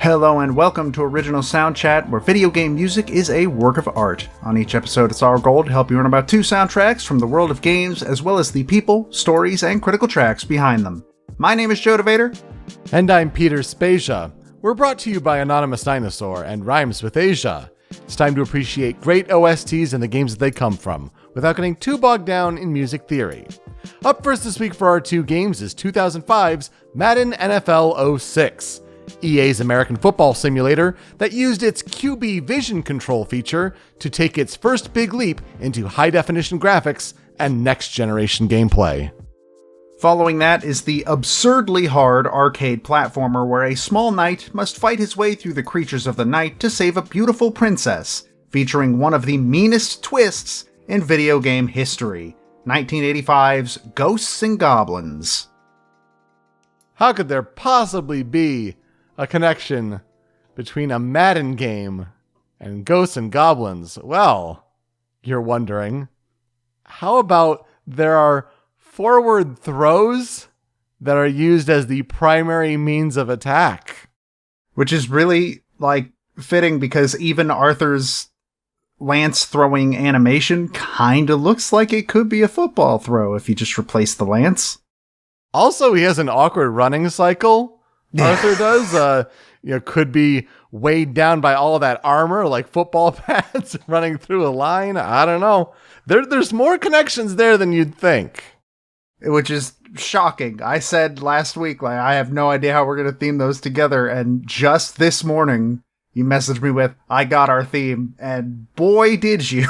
Hello and welcome to Original Soundchat, where video game music is a work of art. On each episode, it's our goal to help you learn about 2 soundtracks from the world of games, as well as the people, stories, and critical tracks behind them. My name is DeVader. And I'm Peter Spezia. We're brought to you by Anonymous Dinosaur and Rhymes with Asia. It's time to appreciate great OSTs and the games that they come from, without getting too bogged down in music theory. Up first this week for our 2 games is 2005's Madden NFL 06. EA's American football simulator that used its QB vision control feature to take its first big leap into high-definition graphics and next-generation gameplay. Following that is the absurdly hard arcade platformer where a small knight must fight his way through the creatures of the night to save a beautiful princess, featuring one of the meanest twists in video game history, 1985's Ghosts and Goblins. How could there possibly be a connection between a Madden game and Ghosts and Goblins? Well, you're wondering, how about there are forward throws that are used as the primary means of attack? Which is really, fitting because even Arthur's lance throwing animation kinda looks like it could be a football throw if you just replace the lance. Also, he has an awkward running cycle. Arthur does, could be weighed down by all of that armor, like football pads running through a line. I don't know. There's more connections there than you'd think. Which is shocking. I said last week, I have no idea how we're going to theme those together. And just this morning, you messaged me with, I got our theme. And boy, did you.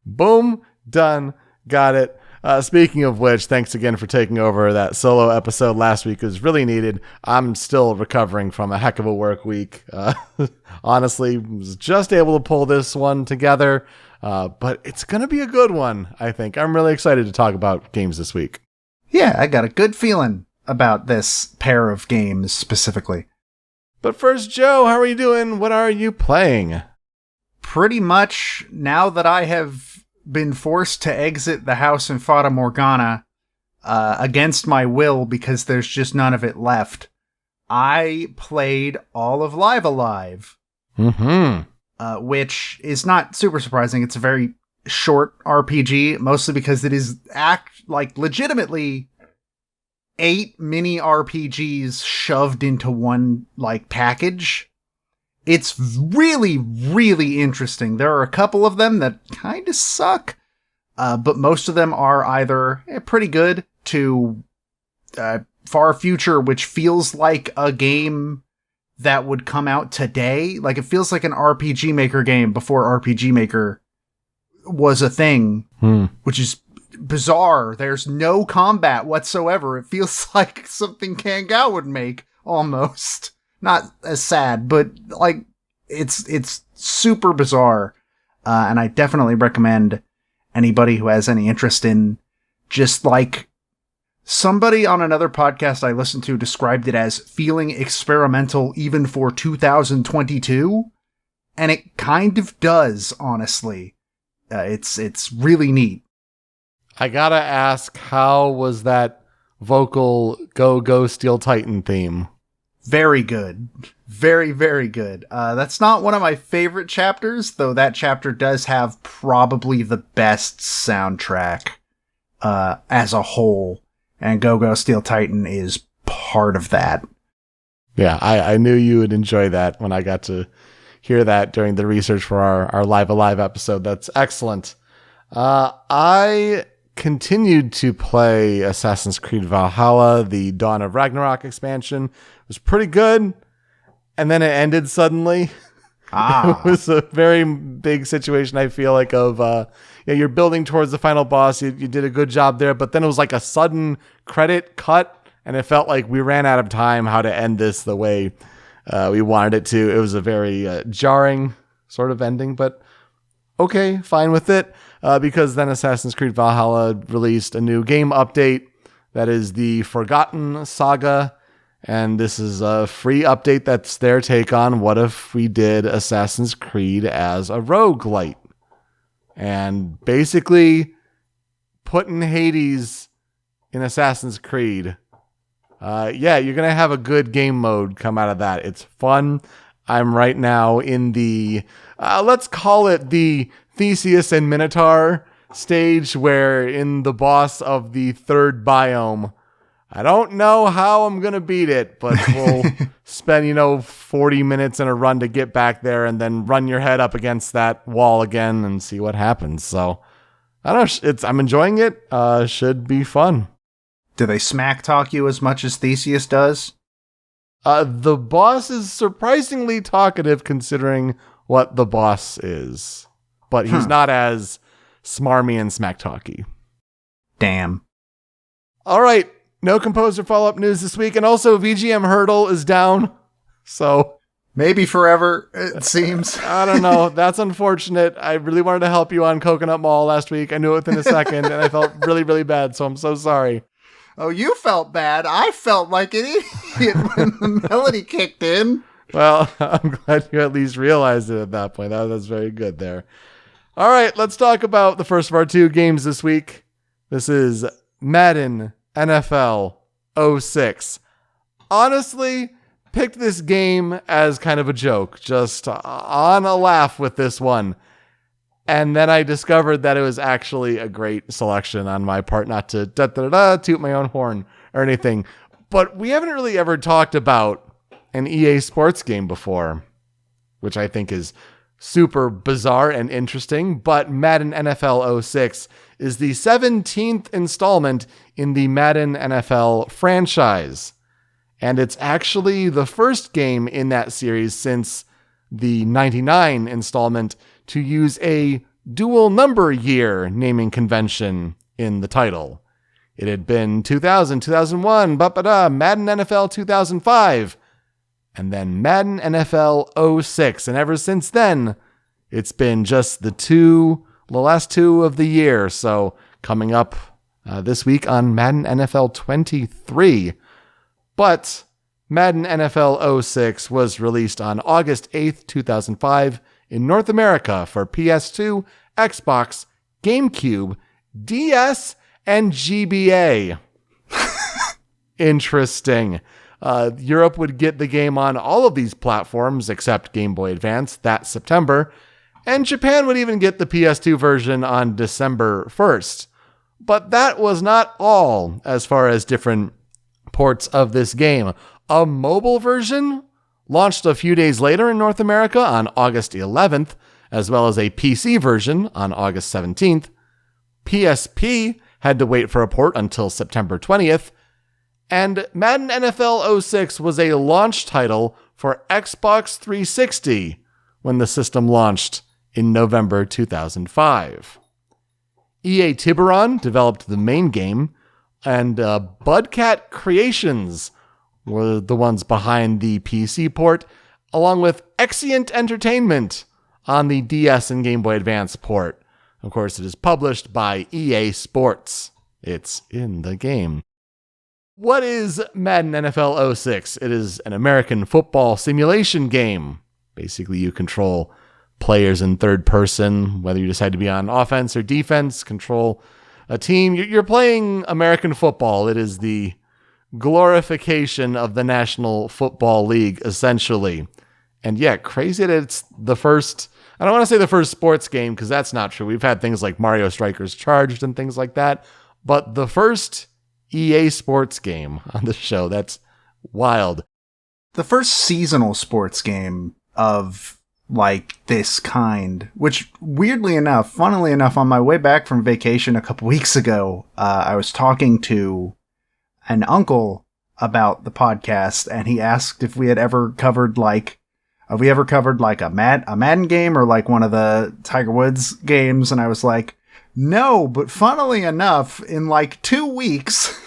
Boom. Done. Got it. Speaking of which, thanks again for taking over. That solo episode last week was really needed. I'm still recovering from a heck of a work week. Honestly, was just able to pull this one together, but it's going to be a good one, I think. I'm really excited to talk about games this week. Yeah, I got a good feeling about this pair of games specifically. But first, Joe, how are you doing? What are you playing? Pretty much, now that I have been forced to exit the house in Fata Morgana against my will because there's just none of it left, I played all of Live Alive. Which is not super surprising. It's a very short RPG, mostly because it is legitimately 8 mini RPGs shoved into one package. It's really, really interesting. There are a couple of them that kind of suck, but most of them are either pretty good to far future, which feels like a game that would come out today. Like, it feels like an RPG Maker game before RPG Maker was a thing, which is bizarre. There's no combat whatsoever. It feels like something Kangao would make, almost. Not as sad, but it's super bizarre, and I definitely recommend anybody who has any interest in just somebody on another podcast I listened to described it as feeling experimental even for 2022, and it kind of does, honestly. It's really neat. I gotta ask, how was that vocal Go Steel Titan theme? Very good. Very, very good. That's not one of my favorite chapters, though that chapter does have probably the best soundtrack as a whole, and Go Steel Titan is part of that. Yeah, I knew you would enjoy that when I got to hear that during the research for our Live Alive episode. That's excellent. I continued to play Assassin's Creed Valhalla, the Dawn of Ragnarok expansion. It was pretty good, and then it ended suddenly. It was a very big situation, I feel like, of you're building towards the final boss. You did a good job there, but then it was like a sudden credit cut, and it felt like we ran out of time how to end this the way we wanted it to. It was a very jarring sort of ending, but okay, fine with it, because then Assassin's Creed Valhalla released a new game update that is the Forgotten Saga. And this is a free update that's their take on what if we did Assassin's Creed as a roguelite. And basically putting Hades in Assassin's Creed. You're going to have a good game mode come out of that. It's fun. I'm right now in the, let's call it the Theseus and Minotaur stage, where in the boss of the third biome, I don't know how I'm going to beat it, but we'll spend, 40 minutes in a run to get back there and then run your head up against that wall again and see what happens. So I don't know. I'm enjoying it. Should be fun. Do they smack talk you as much as Theseus does? The boss is surprisingly talkative considering what the boss is, but he's not as smarmy and smack talky. Damn. All right. No composer follow-up news this week. And also VGM Hurdle is down. So maybe forever, it seems. I don't know. That's unfortunate. I really wanted to help you on Coconut Mall last week. I knew it within a second and I felt really, really bad. So I'm so sorry. Oh, you felt bad. I felt like an idiot when the melody kicked in. Well, I'm glad you at least realized it at that point. That's very good there. All right, let's talk about the first of our two games this week. This is Madden NFL 06. Honestly, picked this game as kind of a joke, just on a laugh with this one. And then I discovered that it was actually a great selection on my part, not to toot my own horn or anything. But we haven't really ever talked about an EA Sports game before, which I think is super bizarre and interesting. But Madden NFL 06 is the 17th installment in the Madden NFL franchise. And it's actually the first game in that series since the 99 installment to use a dual number year naming convention in the title. It had been 2000, 2001, Madden NFL 2005, and then Madden NFL 06. And ever since then, it's been just the last two of the year. So coming up this week on Madden NFL 23. But Madden NFL 06 was released on August 8th, 2005 in North America for PS2, Xbox, GameCube, DS, and GBA. Interesting. Europe would get the game on all of these platforms except Game Boy Advance that September, and Japan would even get the PS2 version on December 1st. But that was not all as far as different ports of this game. A mobile version launched a few days later in North America on August 11th, as well as a PC version on August 17th. PSP had to wait for a port until September 20th. And Madden NFL 06 was a launch title for Xbox 360 when the system launched in November 2005. EA Tiburon developed the main game, and Budcat Creations were the ones behind the PC port, along with Exient Entertainment on the DS and Game Boy Advance port. Of course, it is published by EA Sports. It's in the game. What is Madden NFL 06? It is an American football simulation game. Basically, you control players in third person, whether you decide to be on offense or defense, control a team. You're playing American football. It is the glorification of the National Football League, essentially. And yeah, crazy that it's the first, I don't want to say the first sports game, because that's not true. We've had things like Mario Strikers Charged and things like that. But the first EA Sports game on the show, that's wild. The first seasonal sports game of like this kind, which weirdly enough, funnily enough, on my way back from vacation a couple weeks ago, I was talking to an uncle about the podcast, and he asked if we had ever covered have we ever covered like a Madden game or like one of the Tiger Woods games? And I was like, no, but funnily enough, in like 2 weeks,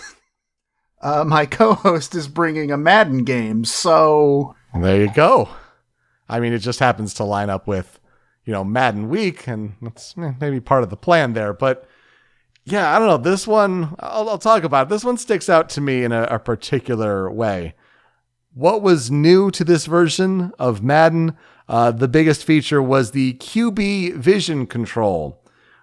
my co-host is bringing a Madden game. So there you go. I mean, it just happens to line up with, Madden week, and that's maybe part of the plan there. But yeah, I don't know. This one, I'll talk about it. This one sticks out to me in a particular way. What was new to this version of Madden? The biggest feature was the QB vision control,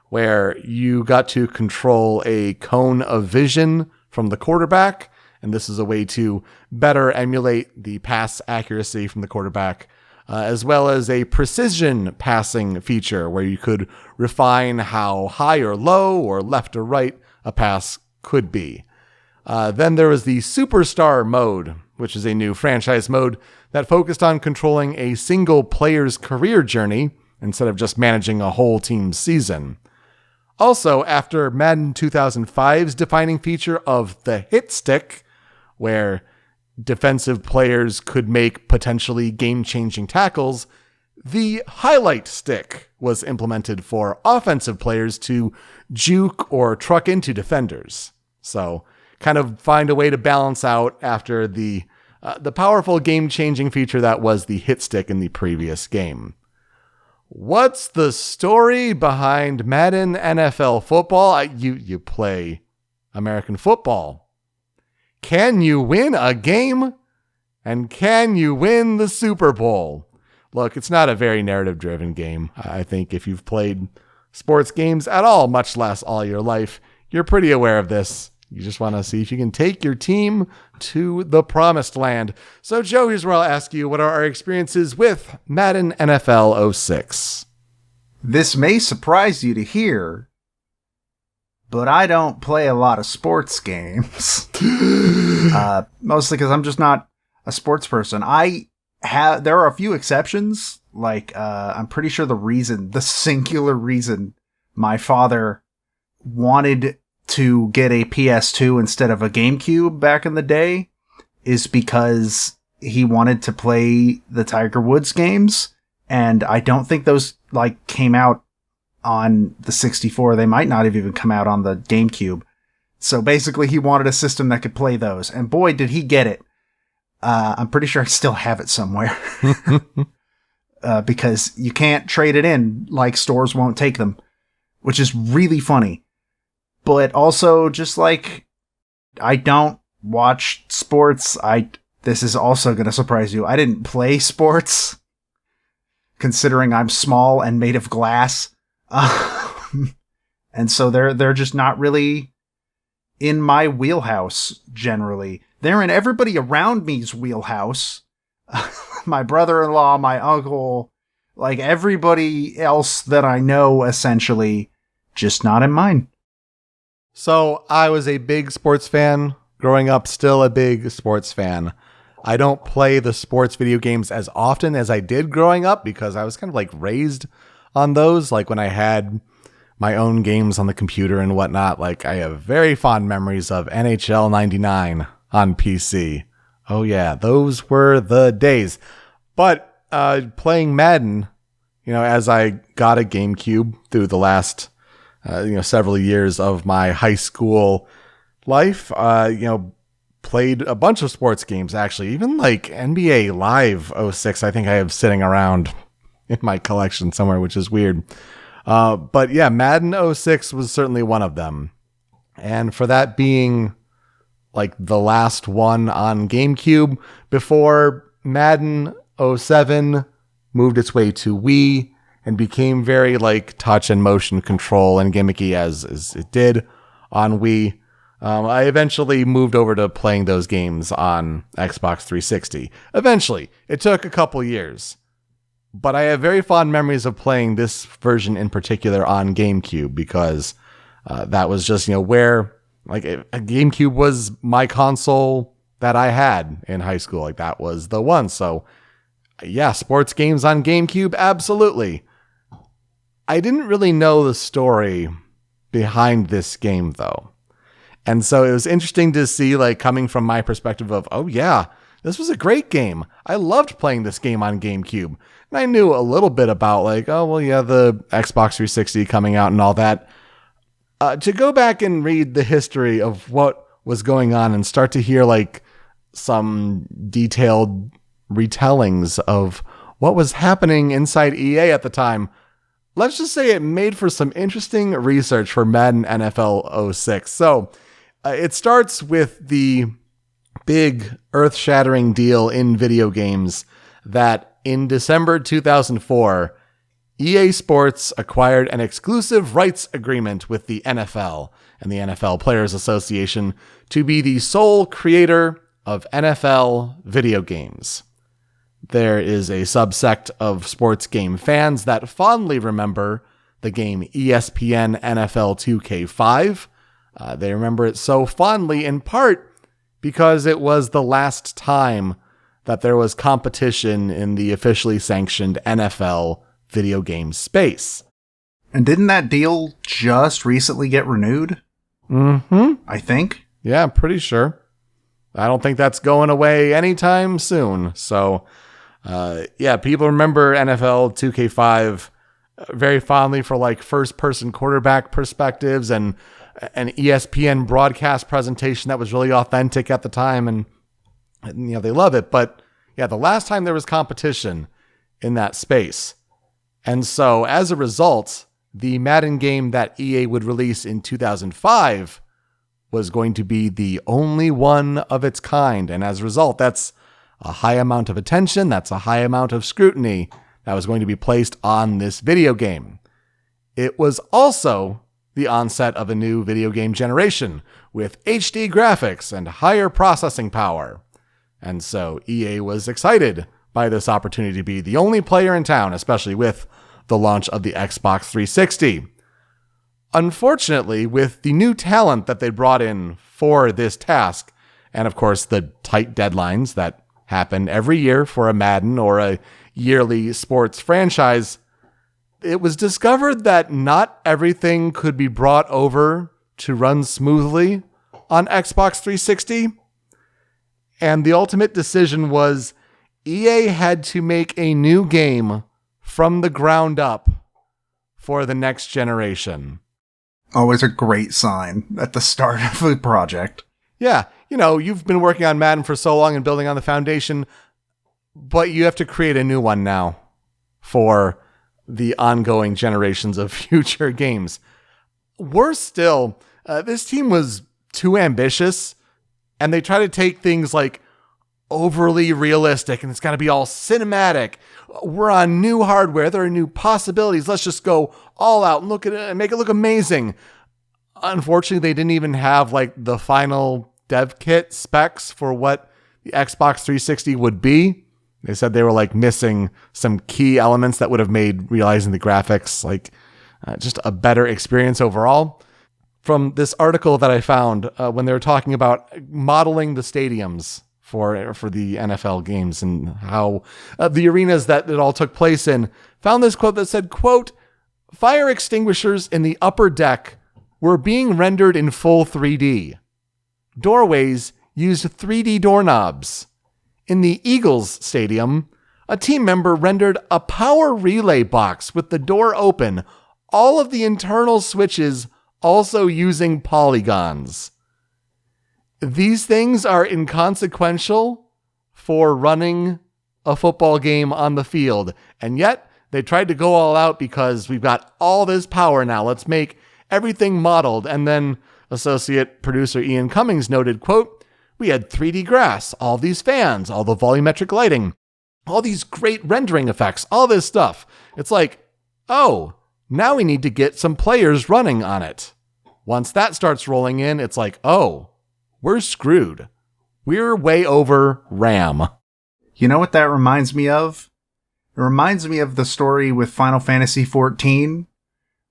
where you got to control a cone of vision from the quarterback. And this is a way to better emulate the pass accuracy from the quarterback as well as a precision passing feature where you could refine how high or low or left or right a pass could be. Then there was the Superstar mode, which is a new franchise mode that focused on controlling a single player's career journey instead of just managing a whole team's season. Also, after Madden 2005's defining feature of the hit stick, where defensive players could make potentially game-changing tackles, the highlight stick was implemented for offensive players to juke or truck into defenders. So, kind of find a way to balance out after the powerful game-changing feature that was the hit stick in the previous game. What's the story behind Madden NFL football? You play American football. Can you win a game? And can you win the Super Bowl? Look, it's not a very narrative-driven game. I think if you've played sports games at all, much less all your life, you're pretty aware of this. You just want to see if you can take your team to the promised land. So, Joe, here's where I'll ask you, what are our experiences with Madden NFL 06? This may surprise you to hear, but I don't play a lot of sports games. Mostly because I'm just not a sports person. There are a few exceptions. Like, I'm pretty sure the singular reason my father wanted to get a PS2 instead of a GameCube back in the day is because he wanted to play the Tiger Woods games. And I don't think those came out on the 64. They might not have even come out on the GameCube. So basically he wanted a system that could play those. And boy, did he get it. I'm pretty sure I still have it somewhere. Because you can't trade it in, stores won't take them, which is really funny. But also, just I don't watch sports. This is also going to surprise you. I didn't play sports, considering I'm small and made of glass. And so they're just not really in my wheelhouse, generally. They're in everybody around me's wheelhouse. My brother-in-law, my uncle, everybody else that I know, essentially, just not in mine. So I was a big sports fan growing up, still a big sports fan. I don't play the sports video games as often as I did growing up because I was kind of raised on those. When I had my own games on the computer and whatnot, I have very fond memories of NHL 99 on PC. Oh yeah, those were the days. But playing Madden, as I got a GameCube through the last several years of my high school life, played a bunch of sports games, actually. Even NBA Live 06, I think I have sitting around in my collection somewhere, which is weird. But yeah, Madden 06 was certainly one of them. And for that being the last one on GameCube before Madden 07 moved its way to Wii and became very touch and motion control and gimmicky as it did on Wii. I eventually moved over to playing those games on Xbox 360. Eventually. It took a couple years. But I have very fond memories of playing this version in particular on GameCube because that was just, where a GameCube was my console that I had in high school. That was the one. So yeah, sports games on GameCube, absolutely. I didn't really know the story behind this game, though. And so it was interesting to see, coming from my perspective of, oh yeah, this was a great game. I loved playing this game on GameCube. And I knew a little bit about, the Xbox 360 coming out and all that. To go back and read the history of what was going on and start to hear, some detailed retellings of what was happening inside EA at the time, let's just say it made for some interesting research for Madden NFL 06. So it starts with the big earth-shattering deal in video games that in December 2004, EA Sports acquired an exclusive rights agreement with the NFL and the NFL Players Association to be the sole creator of NFL video games. there is a subsect of sports game fans that fondly remember the game ESPN NFL 2K5. They remember it so fondly in part because it was the last time that there was competition in the officially sanctioned NFL video game space. And didn't that deal just recently get renewed? Mm-hmm. I think. Yeah, I'm pretty sure. I don't think that's going away anytime soon. So, people remember NFL 2K5 very fondly for like first-person quarterback perspectives and an ESPN broadcast presentation that was really authentic at the time, and they love it. But yeah, the last time there was competition in that space, and so as a result, the Madden game that EA would release in 2005 was going to be the only one of its kind, and as a result, that's a high amount of attention, that's a high amount of scrutiny that was going to be placed on this video game. It was also the onset of a new video game generation with HD graphics and higher processing power. And so EA was excited by this opportunity to be the only player in town, especially with the launch of the Xbox 360. Unfortunately, with the new talent that they brought in for this task, and of course the tight deadlines that happen every year for a Madden or a yearly sports franchise, it was discovered that not everything could be brought over to run smoothly on Xbox 360. And the ultimate decision was EA had to make a new game from the ground up for the next generation. Always a great sign at the start of a project. Yeah, you've been working on Madden for so long and building on the foundation, but you have to create a new one now for the ongoing generations of future games. Worse still, this team was too ambitious, and they try to take things like overly realistic, and it's got to be all cinematic. We're on new hardware. There are new possibilities. Let's just go all out and look at it and make it look amazing. Unfortunately, they didn't even have like the final dev kit specs for what the Xbox 360 would be. They said they were like missing some key elements that would have made realizing the graphics like just a better experience overall. From this article that I found when they were talking about modeling the stadiums for the NFL games and how the arenas that it all took place in, found this quote that said, quote, "Fire extinguishers in the upper deck were being rendered in full 3D. Doorways used 3D doorknobs. In the Eagles stadium, a team member rendered a power relay box with the door open, all of the internal switches also using polygons. These things are inconsequential for running a football game on the field, and yet they tried to go all out because we've got all this power now. Let's make everything modeled." And then associate producer Ian Cummings noted, quote, "We had 3D grass, all these fans, all the volumetric lighting, all these great rendering effects, all this stuff. It's like, oh, now we need to get some players running on it. Once that starts rolling in, it's like, oh, we're screwed. We're way over RAM." You know what that reminds me of? It reminds me of the story with Final Fantasy XIV,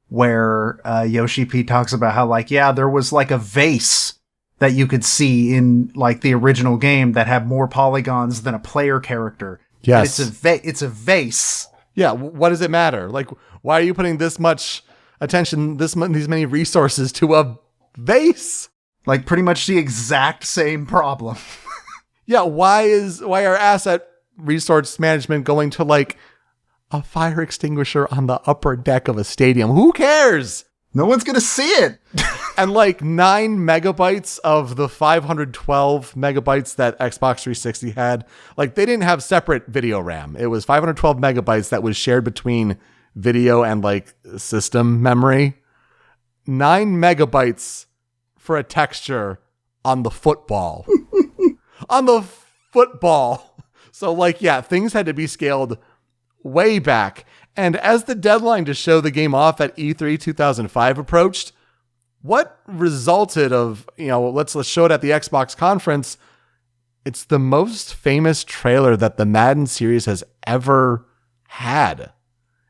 where Yoshi P talks about how, like, yeah, there was like a vase that you could see in like the original game that had more polygons than a player character. Yes. It's a vase. Yeah. What does it matter? Like, why are you putting this much attention, these many resources to a vase? Like pretty much the exact same problem. Yeah. Why are asset resource management going to like a fire extinguisher on the upper deck of a stadium? Who cares? No one's going to see it. And like 9 megabytes of the 512 megabytes that Xbox 360 had, like they didn't have separate video RAM. It was 512 megabytes that was shared between video and like system memory. 9 megabytes for a texture on the football. On the football. So like, yeah, things had to be scaled way back. And as the deadline to show the game off at E3 2005 approached, what resulted of, let's show it at the Xbox conference, It's the most famous trailer that the Madden series has ever had.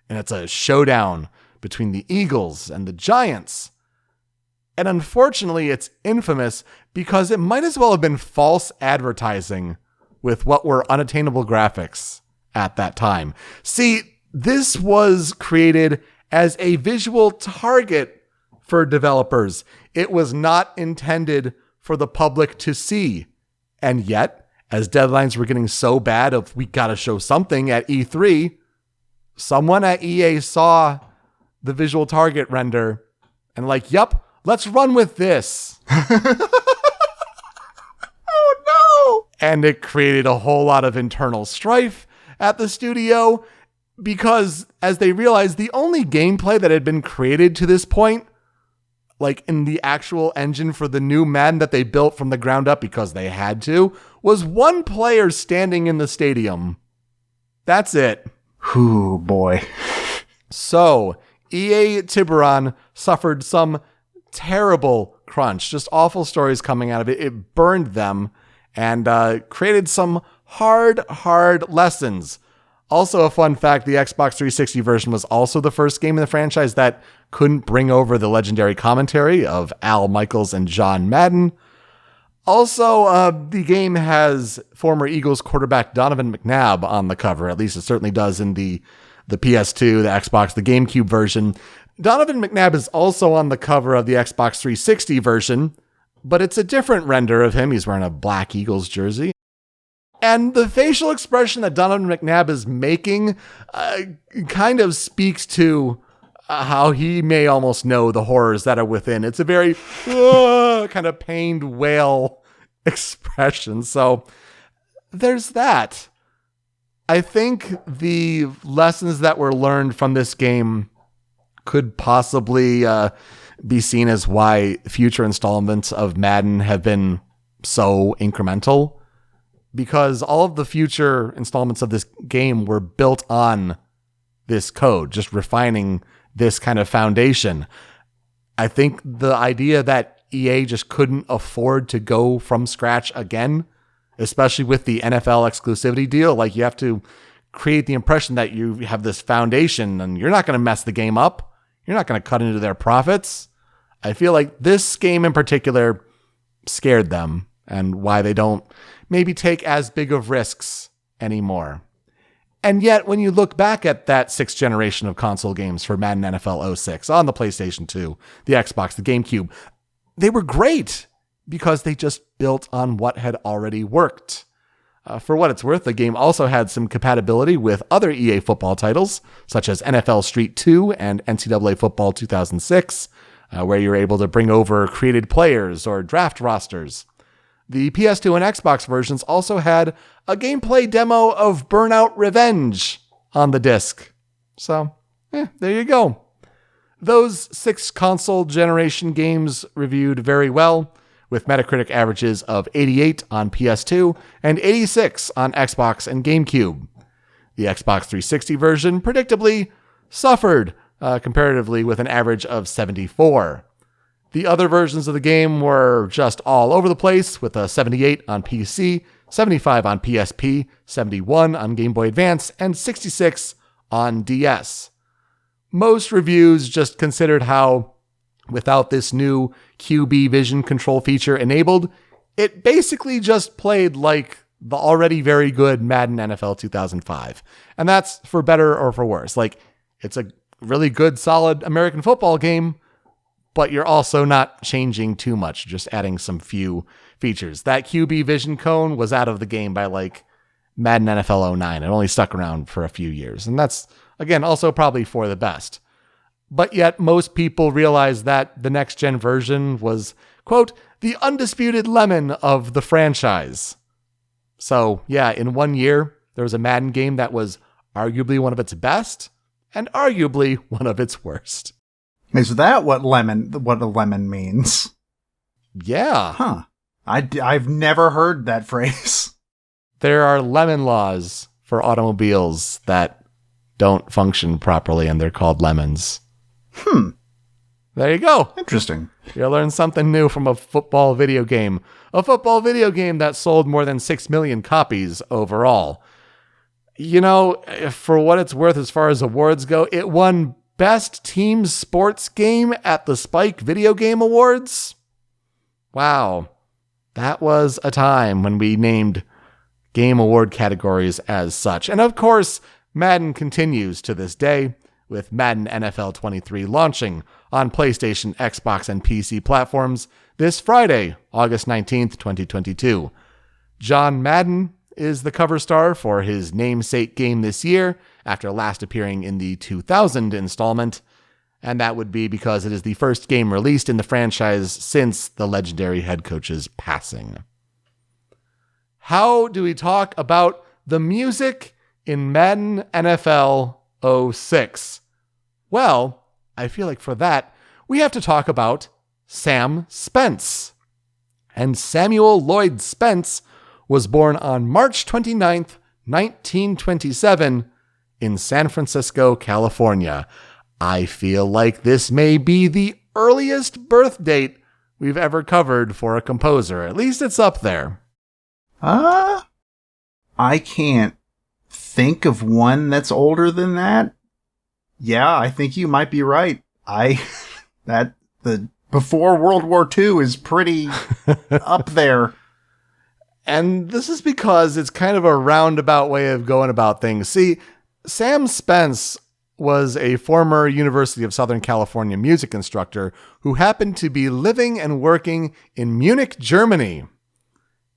And it's a showdown between the Eagles and the Giants. And unfortunately, it's infamous because it might as well have been false advertising with what were unattainable graphics at that time. See, this was created as a visual target for developers. It was not intended for the public to see. And yet, as deadlines were getting so bad of we gotta show something at E3, someone at EA saw the visual target render and like, yup, let's run with this. Oh no! And it created a whole lot of internal strife at the studio because as they realized the only gameplay that had been created to this point, like in the actual engine for the new Madden that they built from the ground up because they had to, was one player standing in the stadium. That's it. Ooh, boy. So, EA Tiburon suffered some terrible crunch, just awful stories coming out of it. It burned them and created some hard lessons. Also, a fun fact, the Xbox 360 version was also the first game in the franchise that couldn't bring over the legendary commentary of Al Michaels and John Madden. Also, the game has former Eagles quarterback Donovan McNabb on the cover. At least it certainly does in the PS2, the Xbox, the GameCube version. Donovan McNabb is also on the cover of the Xbox 360 version, but it's a different render of him. He's wearing a black Eagles jersey. And the facial expression that Donovan McNabb is making kind of speaks to how he may almost know the horrors that are within. It's a very kind of pained wail expression. So there's that. I think the lessons that were learned from this game could possibly be seen as why future installments of Madden have been so incremental. Because all of the future installments of this game were built on this code, just refining this kind of foundation. I think the idea that EA just couldn't afford to go from scratch again, especially with the NFL exclusivity deal, like you have to create the impression that you have this foundation and you're not going to mess the game up. You're not going to cut into their profits. I feel like this game in particular scared them and why they don't maybe take as big of risks anymore. And yet, when you look back at that sixth generation of console games for Madden NFL 06 on the PlayStation 2, the Xbox, the GameCube, they were great because they just built on what had already worked. For what it's worth, the game also had some compatibility with other EA football titles, such as NFL Street 2 and NCAA Football 2006, where you're able to bring over created players or draft rosters. The PS2 and Xbox versions also had a gameplay demo of Burnout Revenge on the disc. So, there you go. Those 6 console generation games reviewed very well, with Metacritic averages of 88 on PS2 and 86 on Xbox and GameCube. The Xbox 360 version predictably suffered comparatively with an average of 74. The other versions of the game were just all over the place, with a 78 on PC, 75 on PSP, 71 on Game Boy Advance, and 66 on DS. Most reviews just considered how, without this new QB vision control feature enabled, it basically just played like the already very good Madden NFL 2005. And that's for better or for worse. Like, it's a really good, solid American football game, but you're also not changing too much, just adding some few features. That QB vision cone was out of the game by like Madden NFL 09. It only stuck around for a few years. And that's, again, also probably for the best. But yet most people realize that the next gen version was, quote, the undisputed lemon of the franchise. So yeah, in 1 year, there was a Madden game that was arguably one of its best and arguably one of its worst. Is that what a lemon means? Yeah. Huh. I've never heard that phrase. There are lemon laws for automobiles that don't function properly, and they're called lemons. There you go. Interesting. You learn something new from a football video game. A football video game that sold more than 6 million copies overall. You know, for what it's worth as far as awards go, it won Best Team Sports Game at the Spike Video Game Awards. Wow. That was a time when we named game award categories as such. And of course, Madden continues to this day, with Madden NFL 23 launching on PlayStation, Xbox, and PC platforms this Friday, August 19th, 2022. John Madden is the cover star for his namesake game this year, after last appearing in the 2000 installment, and that would be because it is the first game released in the franchise since the legendary head coach's passing. How do we talk about the music in Madden NFL 06? Well, I feel like for that, we have to talk about Sam Spence. And Samuel Lloyd Spence was born on March 29th, 1927, in San Francisco, California. I feel like this may be the earliest birth date we've ever covered for a composer. At least it's up there. I can't think of one that's older than that. Yeah, I think you might be right. The before World War II is pretty up there. And this is because it's kind of a roundabout way of going about things. See, Sam Spence was a former University of Southern California music instructor who happened to be living and working in Munich, Germany.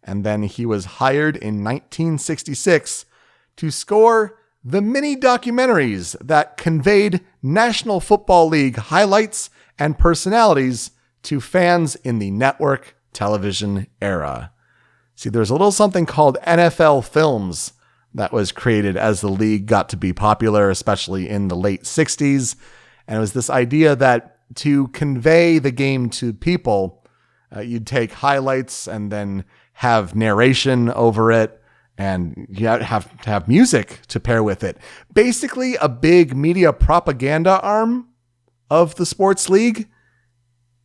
And then he was hired in 1966 to score the mini documentaries that conveyed National Football League highlights and personalities to fans in the network television era. See, there's a little something called NFL Films that was created as the league got to be popular, especially in the late 60s. And it was this idea that to convey the game to people, you'd take highlights and then have narration over it, and you have to have music to pair with it. Basically, a big media propaganda arm of the sports league.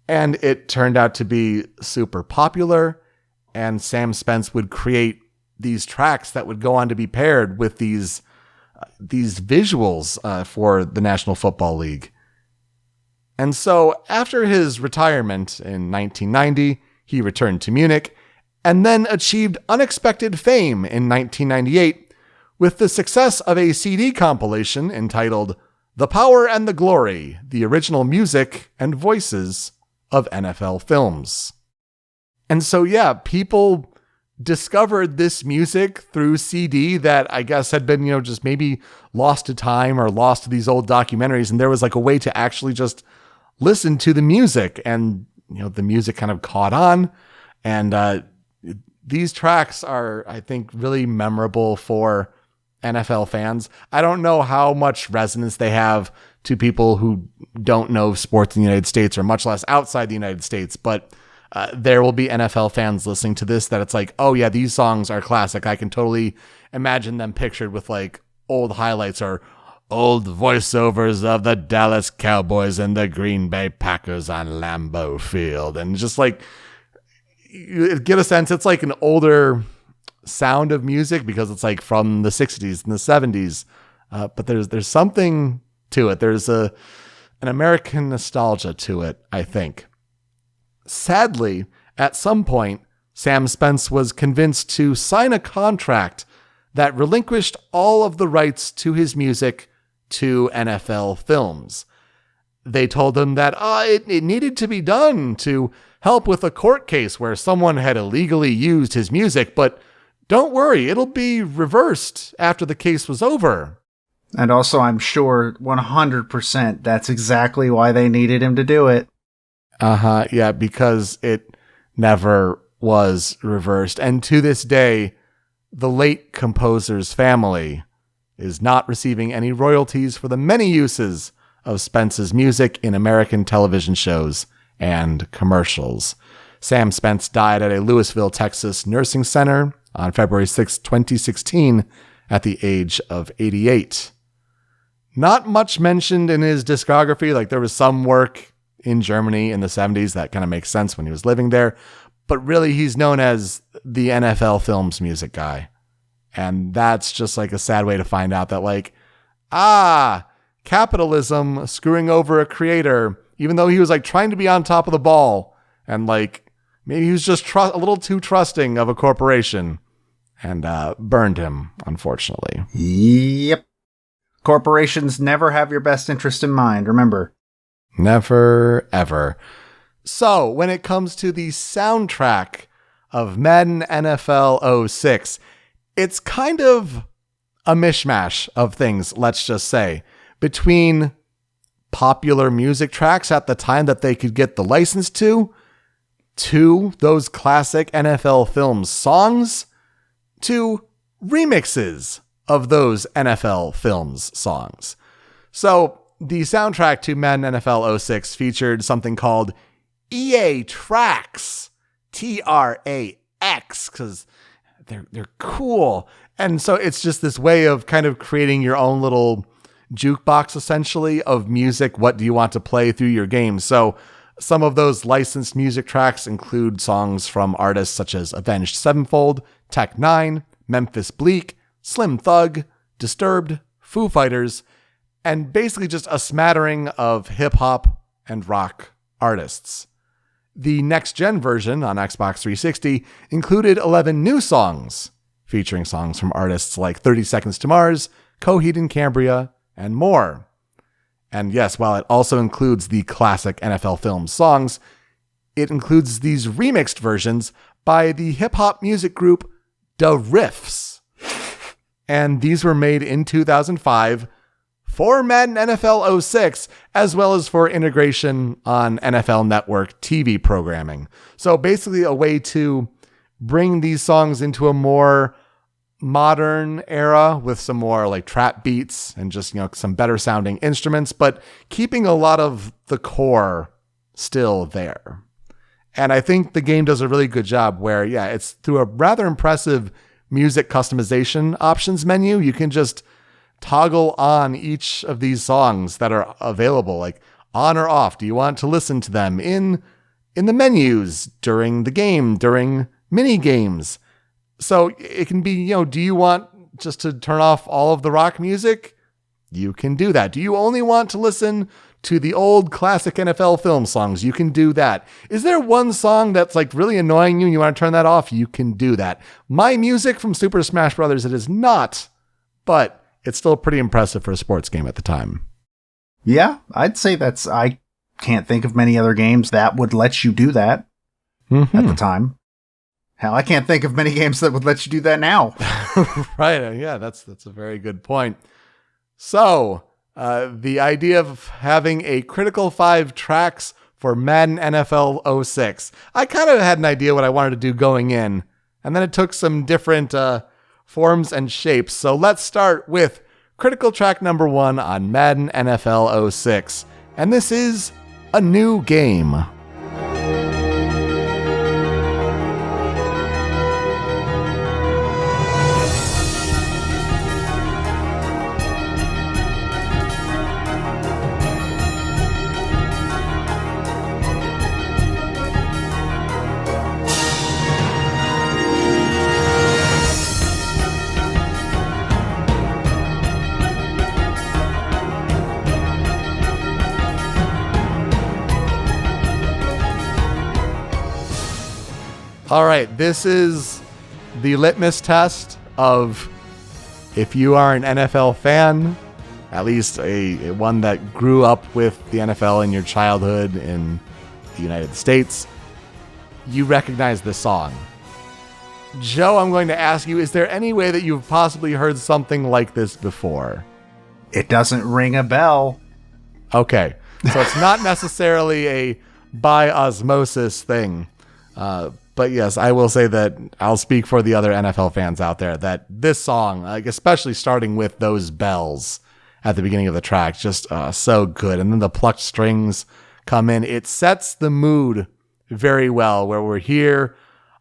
And it turned out to be super popular. And Sam Spence would create these tracks that would go on to be paired with these visuals for the National Football League. And so after his retirement in 1990, he returned to Munich and then achieved unexpected fame in 1998 with the success of a CD compilation entitled The Power and the Glory, the original music and voices of NFL films. And so, yeah, people discovered this music through CD that I guess had been, just maybe lost to time or lost to these old documentaries. And there was like a way to actually just listen to the music, and, the music kind of caught on. And these tracks are, I think, really memorable for NFL fans. I don't know how much resonance they have to people who don't know sports in the United States, or much less outside the United States, but there will be NFL fans listening to this that it's like, oh yeah, these songs are classic. I can totally imagine them pictured with like old highlights or old voiceovers of the Dallas Cowboys and the Green Bay Packers on Lambeau Field. And just like, you get a sense it's like an older sound of music because it's like from the 60s and the 70s. But there's something to it. There's an American nostalgia to it, I think. Sadly, at some point, Sam Spence was convinced to sign a contract that relinquished all of the rights to his music to NFL Films. They told him that it needed to be done to help with a court case where someone had illegally used his music, but don't worry, it'll be reversed after the case was over. And also, I'm sure 100% that's exactly why they needed him to do it. Yeah, because it never was reversed. And to this day, the late composer's family is not receiving any royalties for the many uses of Spence's music in American television shows and commercials. Sam Spence died at a Louisville, Texas nursing center on February 6, 2016, at the age of 88. Not much mentioned in his discography. Like, there was some work in Germany in the 70s. That kind of makes sense when he was living there. But really, he's known as the NFL Films music guy. And that's just like a sad way to find out that like, capitalism screwing over a creator, even though he was like trying to be on top of the ball. And like, maybe he was just a little too trusting of a corporation and burned him, unfortunately. Yep. Corporations never have your best interest in mind, remember. Never, ever. So, when it comes to the soundtrack of Madden NFL 06, it's kind of a mishmash of things, let's just say, between popular music tracks at the time that they could get the license to those classic NFL Films songs, to remixes of those NFL Films songs. So the soundtrack to Madden NFL 06 featured something called EA Tracks, TRAX, because they're cool. And so it's just this way of kind of creating your own little jukebox, essentially, of music. What do you want to play through your game? So some of those licensed music tracks include songs from artists such as Avenged Sevenfold, Tech Nine, Memphis Bleak, Slim Thug, Disturbed, Foo Fighters, and basically just a smattering of hip-hop and rock artists. The next-gen version on Xbox 360 included 11 new songs, featuring songs from artists like 30 Seconds to Mars, Coheed and Cambria, and more. And yes, while it also includes the classic NFL Films songs, it includes these remixed versions by the hip-hop music group Da Riffs. And these were made in 2005 for Madden NFL 06, as well as for integration on NFL Network TV programming. So basically a way to bring these songs into a more modern era with some more like trap beats and just, some better sounding instruments, but keeping a lot of the core still there. And I think the game does a really good job where, it's through a rather impressive music customization options menu. You can just toggle on each of these songs that are available, like on or off. Do you want to listen to them in the menus, during the game, during mini games? So it can be, do you want just to turn off all of the rock music? You can do that. Do you only want to listen to the old classic NFL film songs? You can do that. Is there one song that's like really annoying you and you want to turn that off? You can do that. My music from Super Smash Brothers, it is not, but it's still pretty impressive for a sports game at the time. Yeah, I'd say I can't think of many other games that would let you do that at the time. Hell, I can't think of many games that would let you do that now. Right. Yeah, that's a very good point. So, the idea of having a critical 5 tracks for Madden NFL 06. I kind of had an idea what I wanted to do going in, and then it took some different forms and shapes. So let's start with critical track number 1 on Madden NFL 06. And this is A New Game. All right, this is the litmus test of if you are an NFL fan, at least a one that grew up with the NFL in your childhood in the United States, you recognize this song. Joe, I'm going to ask you, is there any way that you've possibly heard something like this before? It doesn't ring a bell. Okay, so it's not necessarily a by osmosis thing. But yes, I will say that I'll speak for the other NFL fans out there that this song, like especially starting with those bells at the beginning of the track, just so good. And then the plucked strings come in. It sets the mood very well where we're here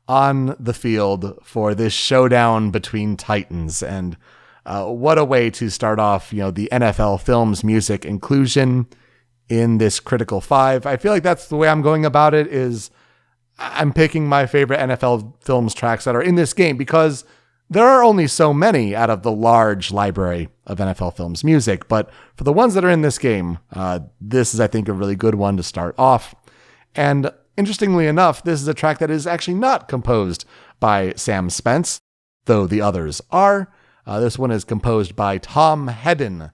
on the field for this showdown between Titans. And what a way to start off, the NFL Films music inclusion in this Critical 5. I feel like that's the way I'm going about it, is I'm picking my favorite NFL Films tracks that are in this game, because there are only so many out of the large library of NFL Films music. But for the ones that are in this game, this is, I think, a really good one to start off. And interestingly enough, this is a track that is actually not composed by Sam Spence, though the others are. This one is composed by Tom Hedden.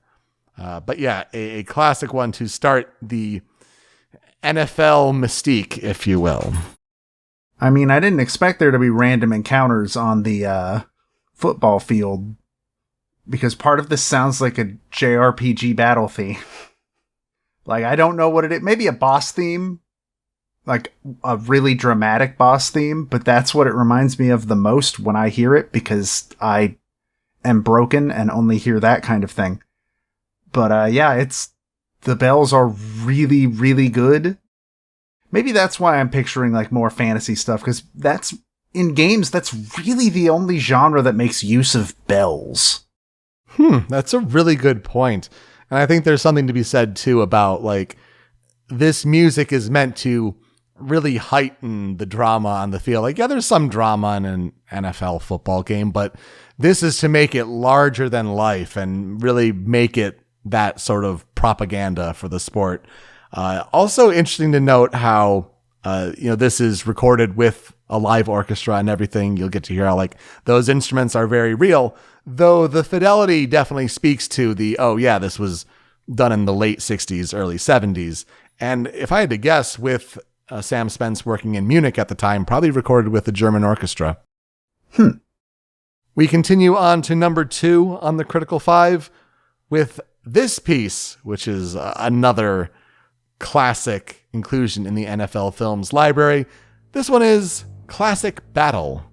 But yeah, a classic one to start the NFL mystique, if you will. I mean, I didn't expect there to be random encounters on the football field, because part of this sounds like a JRPG battle theme. Like, I don't know what it is. Maybe a boss theme, like a really dramatic boss theme, but that's what it reminds me of the most when I hear it, because I am broken and only hear that kind of thing. But yeah, the bells are really, really good. Maybe that's why I'm picturing like more fantasy stuff, because in games, that's really the only genre that makes use of bells. That's a really good point. And I think there's something to be said too about like, this music is meant to really heighten the drama on the field. Like, yeah, there's some drama in an NFL football game, but this is to make it larger than life and really make it that sort of propaganda for the sport. Also interesting to note how, this is recorded with a live orchestra and everything. You'll get to hear how like those instruments are very real, though the fidelity definitely speaks to this was done in the late 60s, early 70s. And if I had to guess, with Sam Spence working in Munich at the time, probably recorded with a German orchestra. We continue on to number 2 on the Critical 5 with this piece, which is another classic inclusion in the NFL Films library. This one is Classic Battle.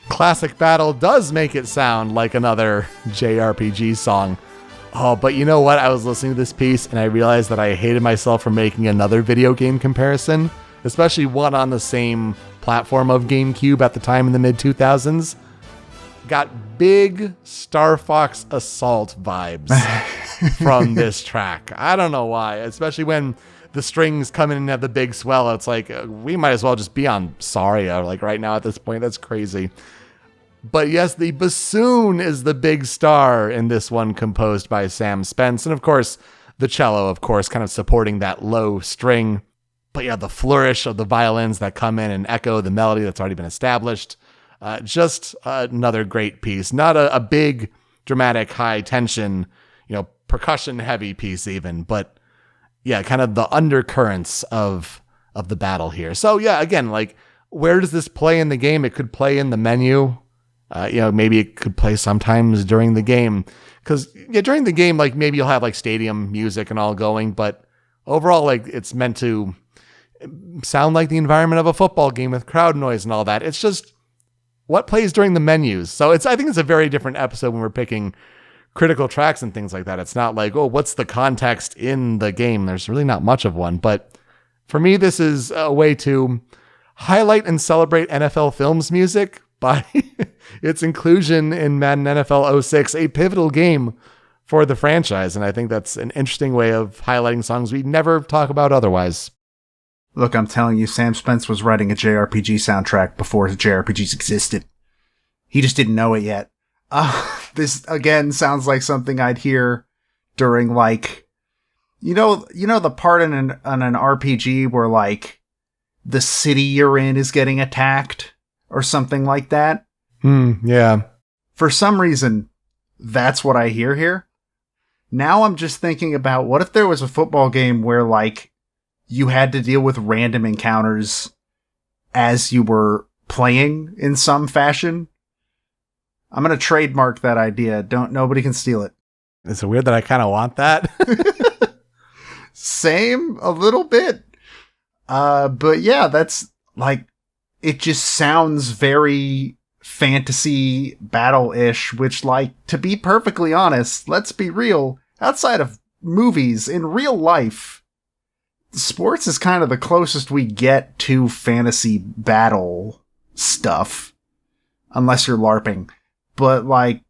Classic Battle does make it sound like another JRPG song. Oh, but you know what? I was listening to this piece and I realized that I hated myself for making another video game comparison, especially one on the same platform of GameCube at the time in the mid-2000s. Got big Star Fox Assault vibes from this track. I don't know why, especially when the strings come in and have the big swell. It's like, we might as well just be on Saria, like right now at this point. That's crazy. But yes, the bassoon is the big star in this one, composed by Sam Spence. And of course, the cello, of course, kind of supporting that low string. But yeah, the flourish of the violins that come in and echo the melody that's already been established. Just another great piece. Not a big, dramatic, high tension, percussion heavy piece even, but yeah, kind of the undercurrents of the battle here. So yeah, again, like, where does this play in the game? It could play in the menu. Maybe it could play sometimes during the game, because during the game, like, maybe you'll have like stadium music and all going, but overall, like, it's meant to sound like the environment of a football game with crowd noise and all that. It's just what plays during the menus. So I think it's a very different episode when we're picking critical tracks and things like that. It's not like, oh, what's the context in the game? There's really not much of one, but for me, this is a way to highlight and celebrate NFL Films music by its inclusion in Madden NFL 06, a pivotal game for the franchise. And I think that's an interesting way of highlighting songs we never talk about otherwise. Look, I'm telling you, Sam Spence was writing a JRPG soundtrack before JRPGs existed. He just didn't know it yet. This, again, sounds like something I'd hear during, like, the part in an RPG where, like, the city you're in is getting attacked or something like that. Yeah. For some reason, that's what I hear here. Now I'm just thinking about, what if there was a football game where, like, you had to deal with random encounters as you were playing in some fashion? I'm going to trademark that idea. Nobody can steal it. Is it weird that I kind of want that? Same, a little bit. But yeah, that's like, it just sounds very fantasy battle-ish, which, like, to be perfectly honest, let's be real, outside of movies, in real life, sports is kind of the closest we get to fantasy battle stuff. Unless you're LARPing. But, like,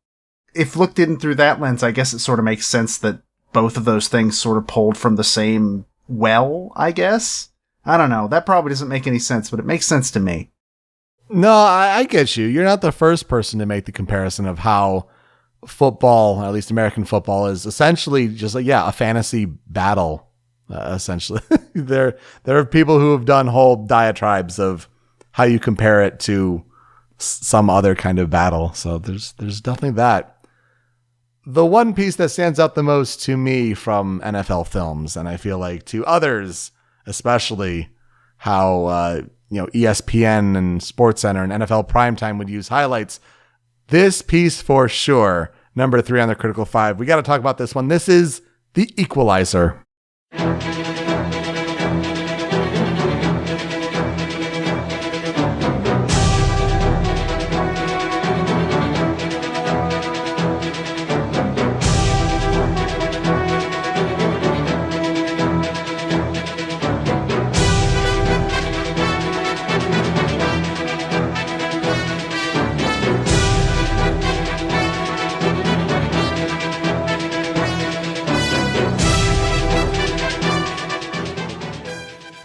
if looked in through that lens, I guess it sort of makes sense that both of those things sort of pulled from the same well, I guess? I don't know. That probably doesn't make any sense, but it makes sense to me. No, I get you. You're not the first person to make the comparison of how football, or at least American football, is essentially just like, a fantasy battle, essentially. There are people who have done whole diatribes of how you compare it to some other kind of battle. So there's definitely that. The one piece that stands out the most to me from NFL films, and I feel like to others, especially how, ESPN and SportsCenter and NFL Primetime would use highlights. This piece for sure, number 3 on the Critical 5. We got to talk about this one. This is The Equalizer.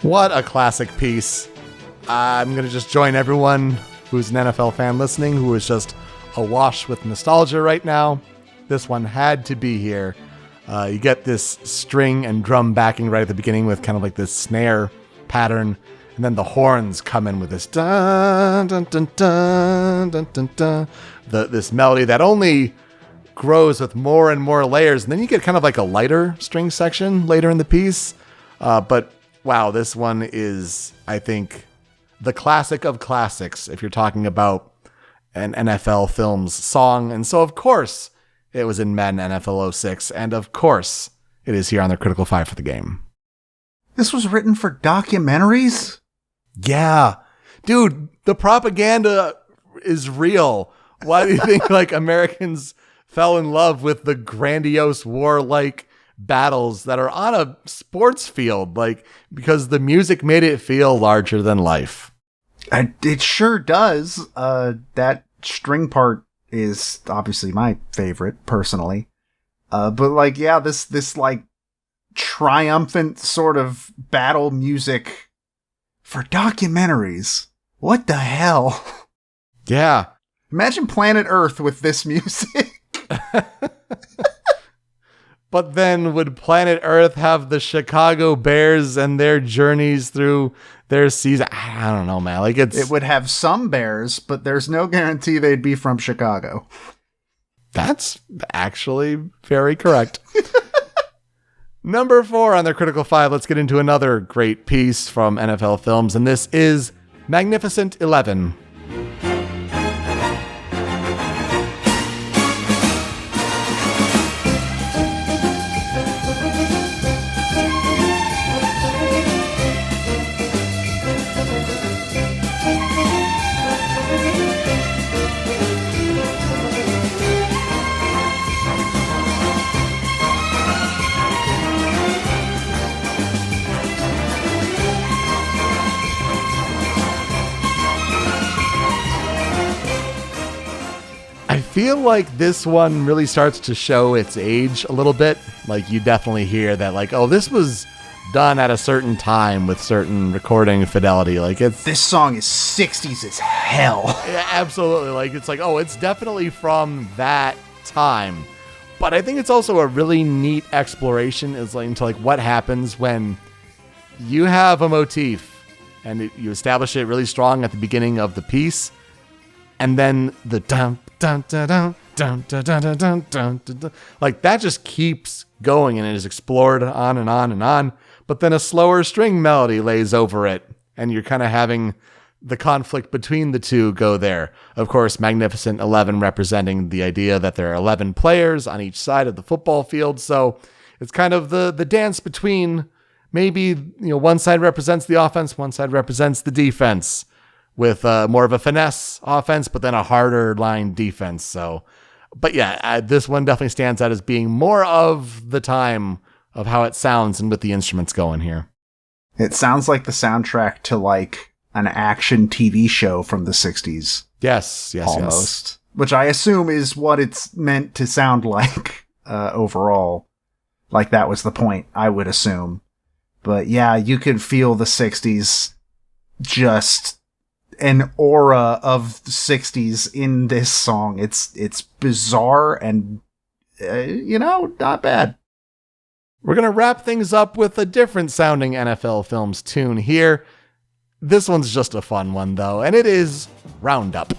What a classic piece. I'm going to just join everyone who's an NFL fan listening who is just awash with nostalgia right now. This one had to be here. You get this string and drum backing right at the beginning with kind of like this snare pattern. And then the horns come in with this dun, dun, dun, dun, dun, dun, dun. This melody that only grows with more and more layers. And then you get kind of like a lighter string section later in the piece. But wow, this one is, I think, the classic of classics if you're talking about an NFL films song. And so, of course, it was in Madden NFL 06. And of course, it is here on the Critical 5 for the game. This was written for documentaries? Yeah. Dude, the propaganda is real. Why do you think like Americans fell in love with the grandiose warlike battles that are on a sports field? Like, because the music made it feel larger than life. It sure does. That string part is obviously my favorite personally. But like, yeah, this like triumphant sort of battle music for documentaries. What the hell? Yeah. Imagine Planet Earth with this music. But then would Planet Earth have the Chicago Bears and their journeys through their season? I don't know, man. Like it would have some Bears, but there's no guarantee they'd be from Chicago. That's actually very correct. Number 4 on their Critical 5. Let's get into another great piece from NFL films, and this is Magnificent 11. I feel like this one really starts to show its age a little bit. Like you definitely hear that like, oh, this was done at a certain time with certain recording fidelity. Like this song is 60s as hell. Yeah, absolutely. Like it's like, oh, it's definitely from that time. But I think it's also a really neat exploration is like into like what happens when you have a motif and you establish it really strong at the beginning of the piece, and then the dun dun dun dun dun dun dun dun dun dun dun, like that just keeps going and it is explored on and on and on. But then a slower string melody lays over it, and you're kind of having the conflict between the two go there. Of course, Magnificent 11 representing the idea that there are 11 players on each side of the football field. So it's kind of the dance between maybe, one side represents the offense, one side represents the defense, with more of a finesse offense, but then a harder line defense. So, but yeah, this one definitely stands out as being more of the time of how it sounds and with the instruments going here. It sounds like the soundtrack to like an action TV show from the 60s. Yes. Almost. Which I assume is what it's meant to sound like overall. Like that was the point, I would assume. But yeah, you could feel the 60s, just an aura of the 60s in this song. It's bizarre and, not bad. We're going to wrap things up with a different sounding NFL Films tune here. This one's just a fun one, though, and it is Roundup.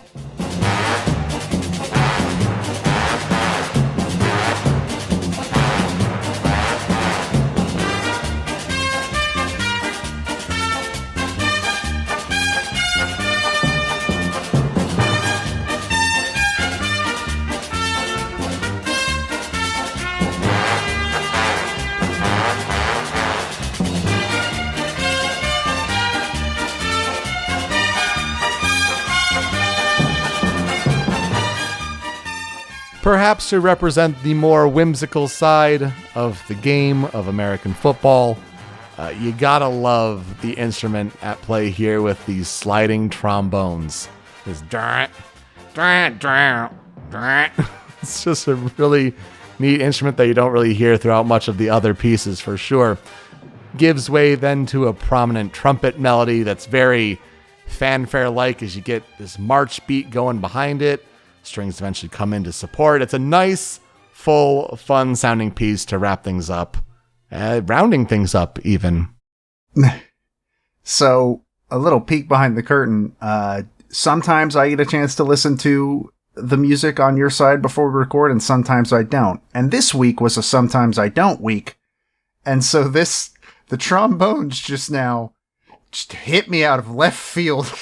Perhaps to represent the more whimsical side of the game of American football, you gotta love the instrument at play here with these sliding trombones. This it's just a really neat instrument that you don't really hear throughout much of the other pieces for sure. Gives way then to a prominent trumpet melody that's very fanfare-like as you get this march beat going behind it. Strings eventually come in to support. It's a nice, full, fun-sounding piece to wrap things up. Rounding things up, even. So, a little peek behind the curtain. Sometimes I get a chance to listen to the music on your side before we record, and sometimes I don't. And this week was a sometimes I don't week. And so the trombones just hit me out of left field.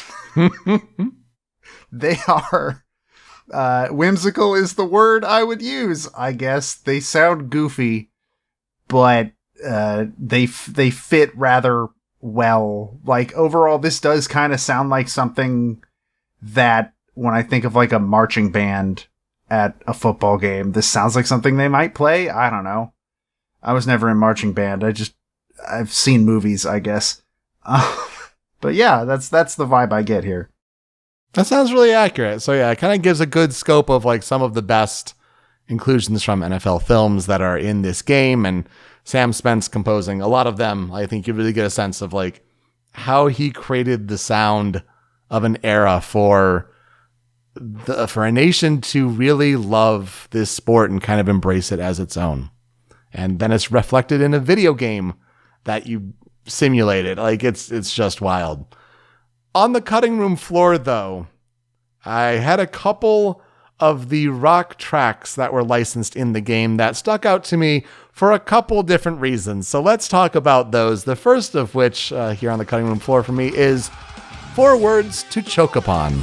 They are... whimsical is the word I would use, I guess. They sound goofy, but they fit rather well. Like, overall, this does kind of sound like something that, when I think of like a marching band at a football game, this sounds like something they might play. I don't know. I was never in marching band. I've seen movies, I guess. But yeah, that's the vibe I get here. That sounds really accurate. So yeah, it kind of gives a good scope of like some of the best inclusions from NFL films that are in this game, and Sam Spence composing a lot of them. I think you really get a sense of like how he created the sound of an era for a nation to really love this sport and kind of embrace it as its own. And then it's reflected in a video game that you simulated. Like it's just wild. On the cutting room floor, though, I had a couple of the rock tracks that were licensed in the game that stuck out to me for a couple different reasons. So let's talk about those. The first of which, here on the cutting room floor for me, is 4 Words to Choke Upon.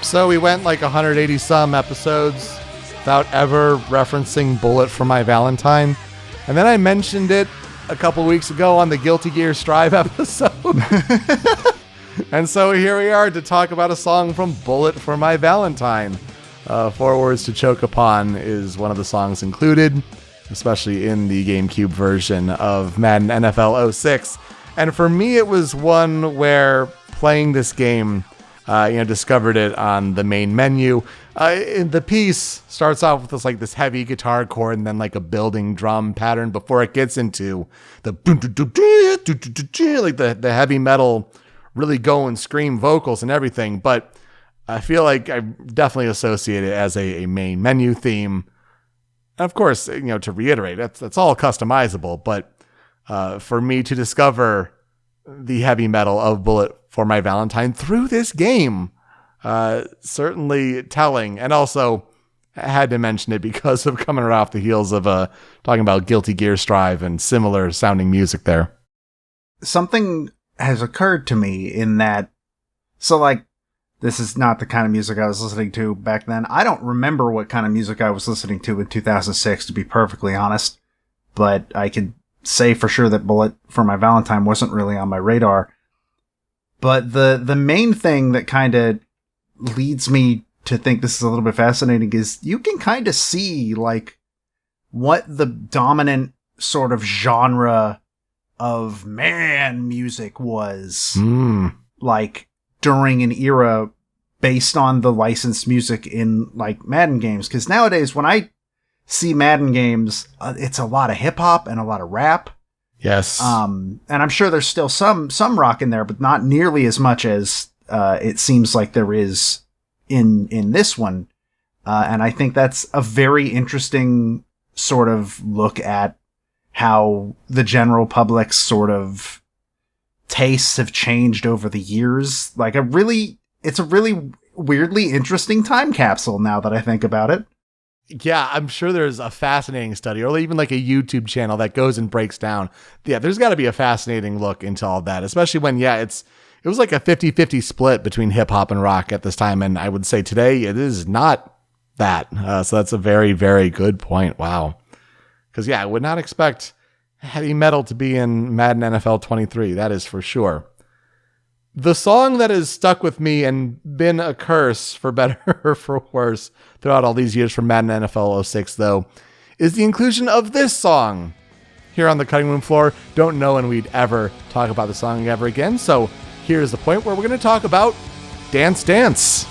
So we went like 180 some episodes without ever referencing Bullet for My Valentine. And then I mentioned it a couple weeks ago on the Guilty Gear Strive episode. And so here we are to talk about a song from Bullet for My Valentine. 4 Words to Choke Upon is one of the songs included, especially in the GameCube version of Madden NFL 06. And for me, it was one where playing this game, discovered it on the main menu. The piece starts off with this heavy guitar chord and then like a building drum pattern before it gets into the like the heavy metal, really go and scream vocals and everything. But I feel like I definitely associate it as a main menu theme. And of course, to reiterate, that's all customizable. But for me to discover the heavy metal of Bullet for My Valentine through this game, certainly telling. And also, I had to mention it because of coming right off the heels of talking about Guilty Gear Strive and similar sounding music there. Something has occurred to me in that, so like, this is not the kind of music I was listening to back then. I don't remember what kind of music I was listening to in 2006, to be perfectly honest. But I can say for sure that Bullet for My Valentine wasn't really on my radar. But the main thing that kind of leads me to think this is a little bit fascinating is you can kind of see, like, what the dominant sort of genre of music was. Like, during an era based on the licensed music in, like, Madden games. Because nowadays, when I see Madden games, it's a lot of hip-hop and a lot of rap. Yes. And I'm sure there's still some rock in there, but not nearly as much as it seems like there is in this one. And I think that's a very interesting sort of look at how the general public's sort of tastes have changed over the years. Like, it's a really weirdly interesting time capsule now that I think about it. Yeah, I'm sure there's a fascinating study, or even like a YouTube channel that goes and breaks down. Yeah, there's got to be a fascinating look into all that, especially when, it was like a 50-50 split between hip hop and rock at this time. And I would say today it is not that. So that's a very, very good point. Wow. Because, I would not expect heavy metal to be in Madden NFL 23. That is for sure. The song that has stuck with me and been a curse, for better or for worse, throughout all these years from Madden NFL 06, though, is the inclusion of this song here on the cutting room floor. Don't know when we'd ever talk about the song ever again, so here's the point where we're going to talk about Dance Dance.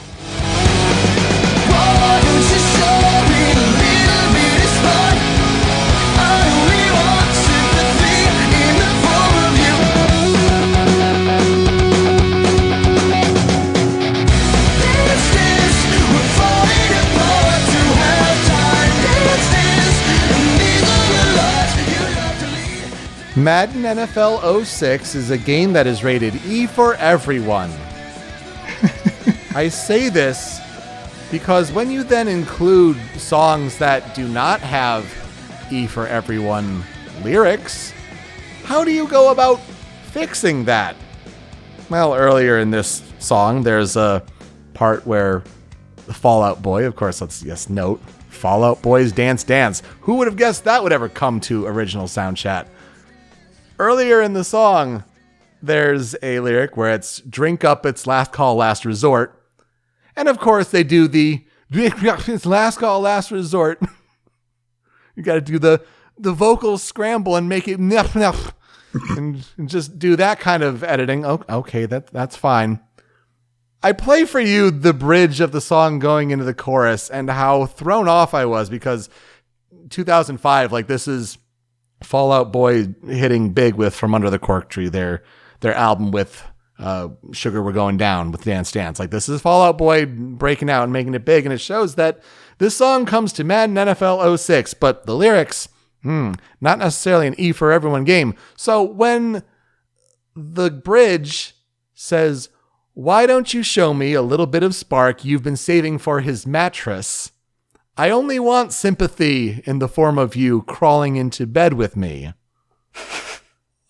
Madden NFL 06 is a game that is rated E for everyone. I say this because when you then include songs that do not have E for everyone lyrics, how do you go about fixing that? Well, earlier in this song, there's a part where the Fall Out Boy, of course, let's note, Fall Out Boy's Dance Dance. Who would have guessed that would ever come to original Soundchat? Earlier in the song, there's a lyric where it's drink up, it's last call, last resort. And of course, they do the drink up, it's last call, last resort. You got to do the vocal scramble and make it and just do that kind of editing. Okay, that's fine. I play for you the bridge of the song going into the chorus and how thrown off I was because 2005, like, this is Fall Out Boy hitting big with From Under the Cork Tree, their album with Sugar We're Going Down with Dance Dance. Like, this is Fall Out Boy breaking out and making it big, and it shows that this song comes to Madden NFL 06, but the lyrics, not necessarily an E for everyone game. So when the bridge says, why don't you show me a little bit of spark you've been saving for his mattress? I only want sympathy in the form of you crawling into bed with me.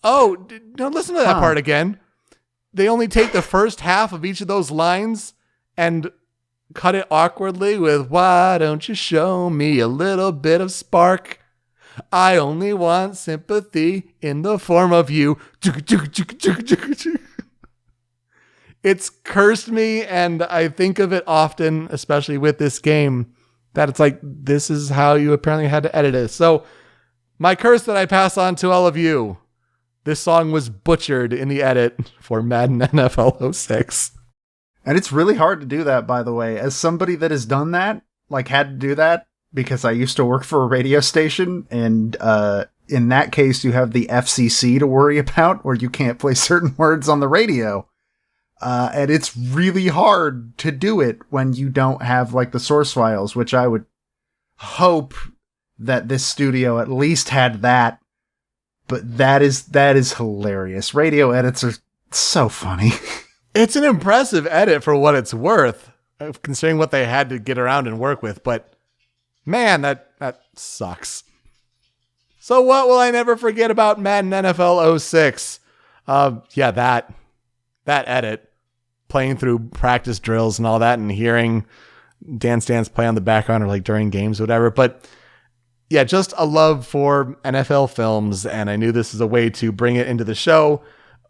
Oh, don't listen to that part again. They only take the first half of each of those lines and cut it awkwardly with, why don't you show me a little bit of spark? I only want sympathy in the form of you. It's cursed me, and I think of it often, especially with this game, that it's like, this is how you apparently had to edit it. So my curse that I pass on to all of you, this song was butchered in the edit for Madden NFL 06. And it's really hard to do that, by the way. As somebody that has done that, like, had to do that, because I used to work for a radio station, and in that case, you have the FCC to worry about, where you can't play certain words on the radio. And it's really hard to do it when you don't have, like, the source files, which I would hope that this studio at least had that. But that is hilarious. Radio edits are so funny. It's an impressive edit for what it's worth, considering what they had to get around and work with. But man, that sucks. So what will I never forget about Madden NFL 06? Yeah, that edit, playing through practice drills and all that, and hearing Dan Stans play on the background or like during games or whatever. But yeah, just a love for NFL films, and I knew this is a way to bring it into the show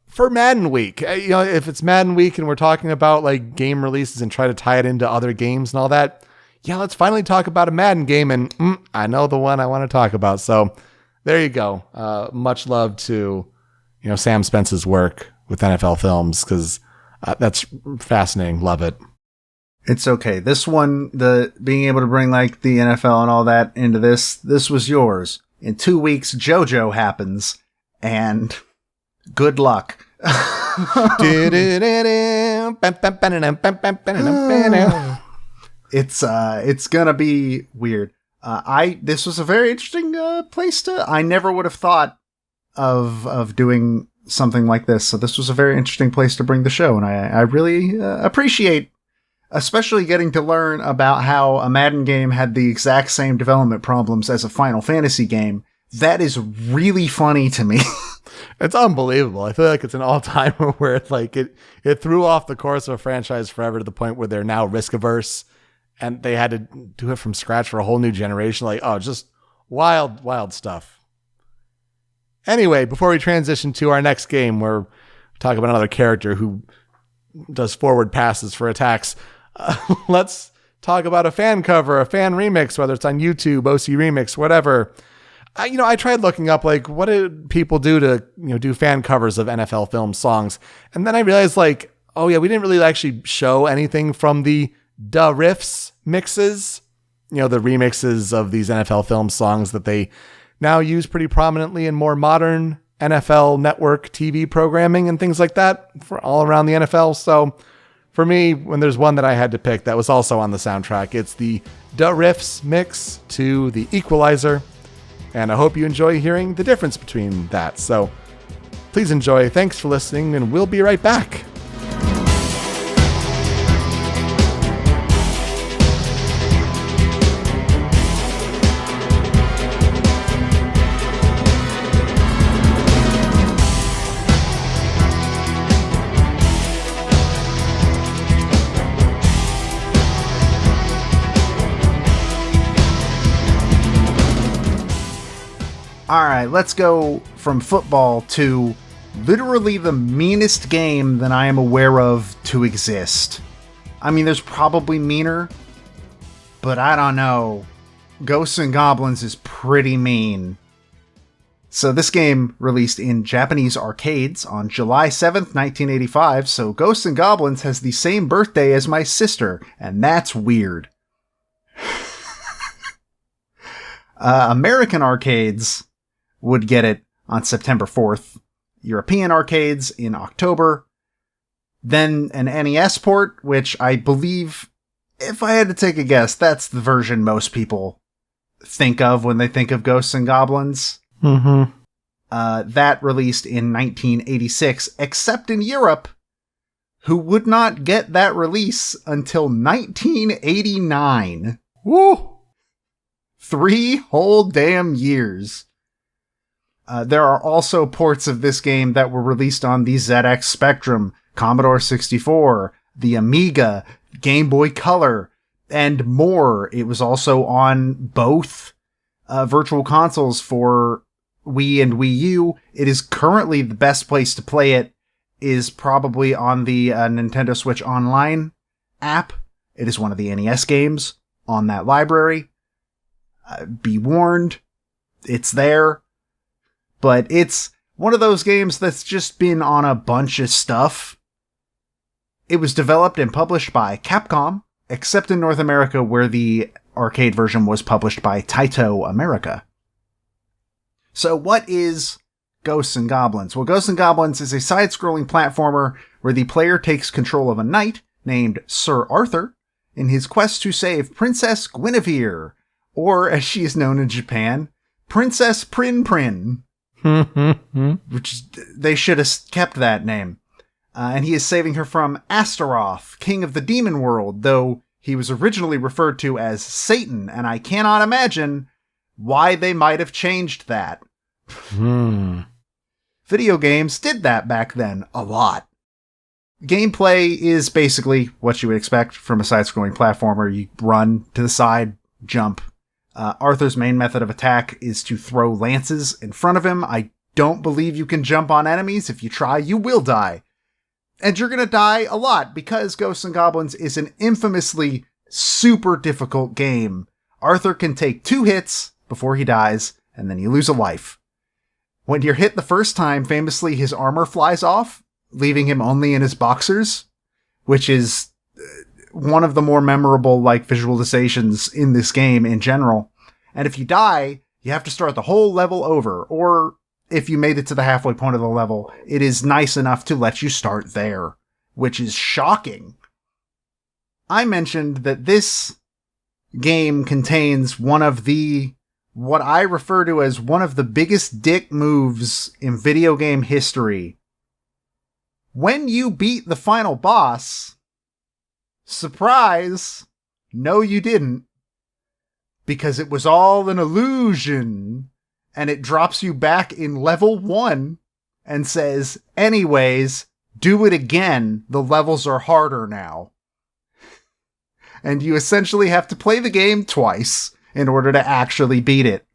for Madden Week. You know, if it's Madden Week and we're talking about like game releases and try to tie it into other games and all that, yeah, let's finally talk about a Madden game, and I know the one I want to talk about. So there you go. Much love to, Sam Spence's work with NFL films, because that's fascinating. Love it. It's okay. This one, the being able to bring like the NFL and all that into this was yours. In 2 weeks, JoJo happens, and good luck. It's gonna be weird. This was a very interesting place I never would have thought of doing something like this. So this was a very interesting place to bring the show, and I really appreciate, especially getting to learn about how a Madden game had the exact same development problems as a Final Fantasy game. That is really funny to me. It's unbelievable. I feel like it's an all-timer where it threw off the course of a franchise forever, to the point where they're now risk-averse, and they had to do it from scratch for a whole new generation. Just wild, wild stuff. Anyway, before we transition to our next game, where we talk about another character who does forward passes for attacks, let's talk about a fan cover, a fan remix, whether it's on YouTube, OC Remix, whatever. I tried looking up, what do people do to, do fan covers of NFL film songs? And then I realized, oh yeah, we didn't really actually show anything from the Da Riffs mixes, the remixes of these NFL film songs that they now use pretty prominently in more modern NFL network TV programming and things like that for all around the NFL. So for me, when there's one that I had to pick that was also on the soundtrack, it's the Da Riffs mix to The Equalizer. And I hope you enjoy hearing the difference between that. So please enjoy. Thanks for listening, and we'll be right back. All right, let's go from football to literally the meanest game that I am aware of to exist. I mean, there's probably meaner, but I don't know. Ghosts and Goblins is pretty mean. So this game released in Japanese arcades on July 7th, 1985, so Ghosts and Goblins has the same birthday as my sister, and that's weird. American arcades would get it on September 4th, European arcades in October, then an NES port, which I believe, if I had to take a guess, that's the version most people think of when they think of Ghosts and Goblins. Mm-hmm. That released in 1986, except in Europe, who would not get that release until 1989. Woo! 3 whole damn years. There are also ports of this game that were released on the ZX Spectrum, Commodore 64, the Amiga, Game Boy Color, and more. It was also on both virtual consoles for Wii and Wii U. It is currently the best place to play it is probably on the Nintendo Switch Online app. It is one of the NES games on that library. Be warned, it's there. But it's one of those games that's just been on a bunch of stuff. It was developed and published by Capcom, except in North America, where the arcade version was published by Taito America. So what is Ghosts and Goblins? Well, Ghosts and Goblins is a side-scrolling platformer where the player takes control of a knight named Sir Arthur in his quest to save Princess Guinevere, or as she is known in Japan, Princess Prin Prin. Which they should have kept that name. And he is saving her from Astaroth, king of the demon world, though he was originally referred to as Satan, and I cannot imagine why they might have changed that. Video games did that back then a lot. Gameplay is basically what you would expect from a side-scrolling platformer. You run to the side, jump. Arthur's main method of attack is to throw lances in front of him. I don't believe you can jump on enemies. If you try, you will die. And you're going to die a lot because Ghosts and Goblins is an infamously super difficult game. Arthur can take 2 hits before he dies, and then you lose a life. When you're hit the first time, famously, his armor flies off, leaving him only in his boxers, which is one of the more memorable visualizations in this game in general. And if you die, you have to start the whole level over, or if you made it to the halfway point of the level, it is nice enough to let you start there, which is shocking. I mentioned that this game contains one of what I refer to as one of the biggest dick moves in video game history. When you beat the final boss, surprise, no you didn't, because it was all an illusion, and it drops you back in level 1 and says, anyways, do it again, the levels are harder now. And you essentially have to play the game twice in order to actually beat it.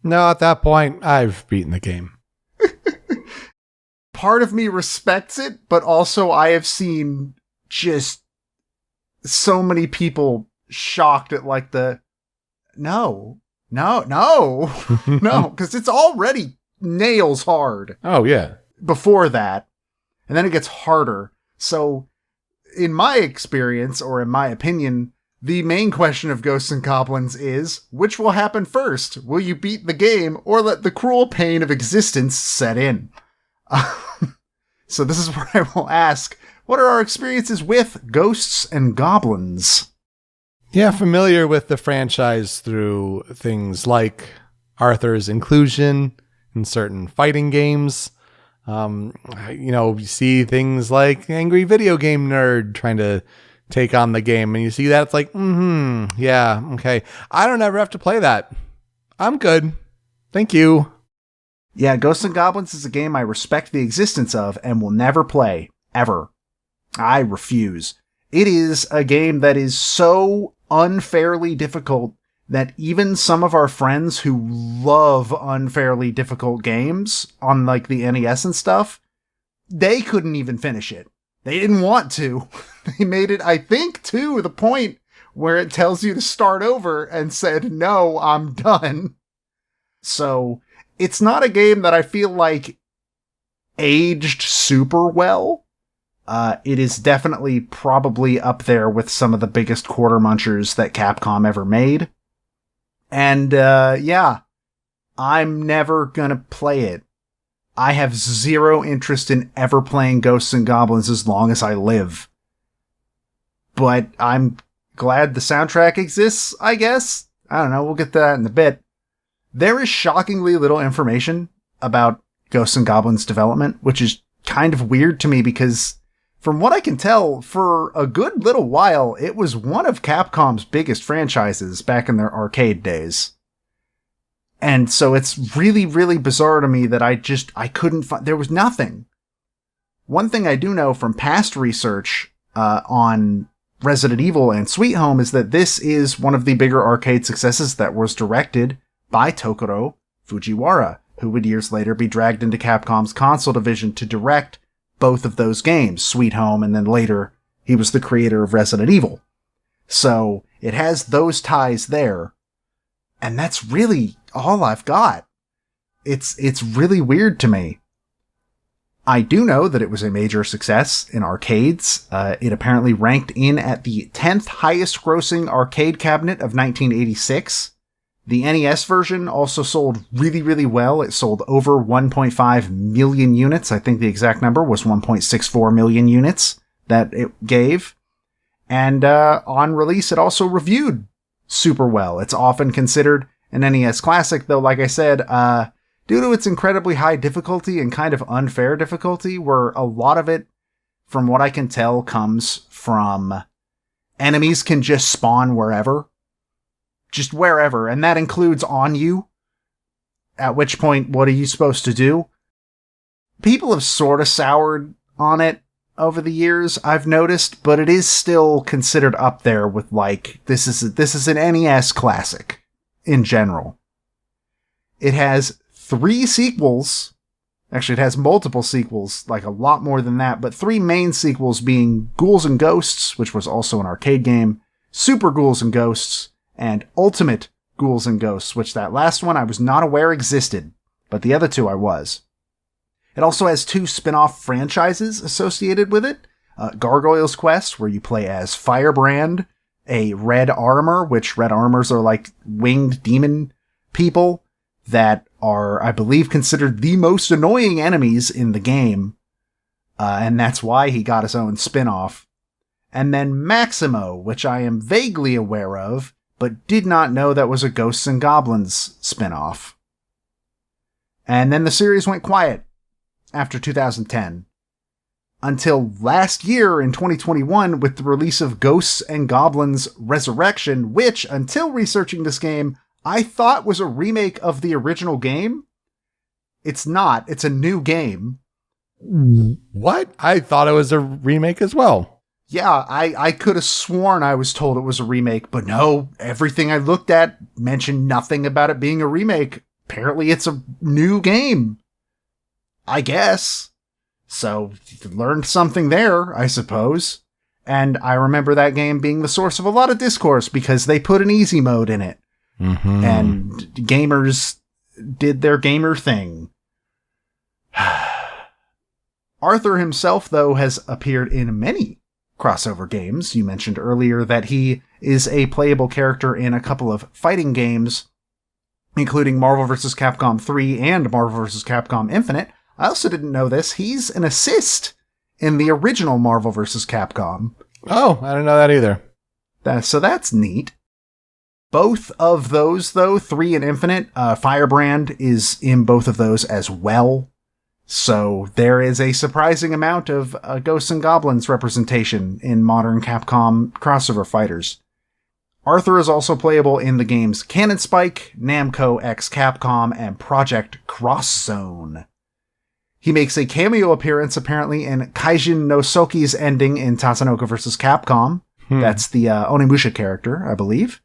No, at that point, I've beaten the game. Part of me respects it, but also I have seen just so many people shocked at no, because it's already nails hard. Oh, yeah. Before that, and then it gets harder. So, in my experience, or in my opinion, the main question of Ghosts and Goblins is, which will happen first? Will you beat the game, or let the cruel pain of existence set in? So this is where I will ask, what are our experiences with Ghosts and Goblins? Yeah, familiar with the franchise through things like Arthur's inclusion in certain fighting games. You see things like Angry Video Game Nerd trying to take on the game, and you see that, it's yeah, okay. I don't ever have to play that. I'm good. Thank you. Yeah, Ghosts and Goblins is a game I respect the existence of and will never play, ever. I refuse. It is a game that is so unfairly difficult that even some of our friends who love unfairly difficult games on the NES and stuff, they couldn't even finish it. They didn't want to. They made it, I think, to the point where it tells you to start over and said, no, I'm done. So, it's not a game that I feel aged super well. It is definitely probably up there with some of the biggest quarter munchers that Capcom ever made. And, yeah, I'm never gonna play it. I have zero interest in ever playing Ghosts and Goblins as long as I live. But I'm glad the soundtrack exists, I guess. I don't know, we'll get to that in a bit. There is shockingly little information about Ghosts and Goblins development, which is kind of weird to me because, from what I can tell, for a good little while, it was one of Capcom's biggest franchises back in their arcade days. And so it's really, really bizarre to me that I couldn't find, there was nothing. One thing I do know from past research on Resident Evil and Sweet Home is that this is one of the bigger arcade successes that was directed by Tokuro Fujiwara, who would years later be dragged into Capcom's console division to direct both of those games, Sweet Home, and then later he was the creator of Resident Evil. So it has those ties there, and that's really all I've got. It's really weird to me. I do know that it was a major success in arcades. It apparently ranked in at the 10th highest grossing arcade cabinet of 1986. The NES version also sold really, really well. It sold over 1.5 million units. I think the exact number was 1.64 million units that it gave. And on release, it also reviewed super well. It's often considered an NES classic, though, like I said, due to its incredibly high difficulty and kind of unfair difficulty, where a lot of it, from what I can tell, comes from enemies can just spawn wherever. Just wherever, and that includes on you. At which point, what are you supposed to do? People have sort of soured on it over the years, I've noticed, but it is still considered up there with, like, this is an NES classic in general. It has 3 sequels. Actually, it has multiple sequels, like a lot more than that, but 3 main sequels being Ghouls and Ghosts, which was also an arcade game, Super Ghouls and Ghosts, and Ultimate Ghouls and Ghosts, which that last one I was not aware existed, but the other 2 I was. It also has 2 spin-off franchises associated with it. Gargoyle's Quest, where you play as Firebrand, a red armor, which red armors are like winged demon people that are, I believe, considered the most annoying enemies in the game. And that's why he got his own spin-off. And then Maximo, which I am vaguely aware of, but did not know that was a Ghosts and Goblins spin-off. And then the series went quiet after 2010. Until last year in 2021 with the release of Ghosts and Goblins Resurrection, which, until researching this game, I thought was a remake of the original game. It's not. It's a new game. What? I thought it was a remake as well. Yeah, I could have sworn I was told it was a remake, but no, everything I looked at mentioned nothing about it being a remake. Apparently it's a new game. I guess. So, learned something there, I suppose. And I remember that game being the source of a lot of discourse because they put an easy mode in it. Mm-hmm. And gamers did their gamer thing. Arthur himself, though, has appeared in many crossover games. You mentioned earlier that he is a playable character in a couple of fighting games, including Marvel vs. Capcom 3 and Marvel vs. Capcom Infinite. I also didn't know this. He's an assist in the original Marvel vs. Capcom. Oh, I didn't know that either. So that's neat. Both of those, though, 3 and Infinite, Firebrand is in both of those as well. So there is a surprising amount of Ghosts and Goblins representation in modern Capcom crossover fighters. Arthur is also playable in the games Cannon Spike, Namco X Capcom, and Project Cross Zone. He makes a cameo appearance, apparently, in Kaijin no Soki's ending in Tatsunoko vs. Capcom. That's the Onimusha character, I believe.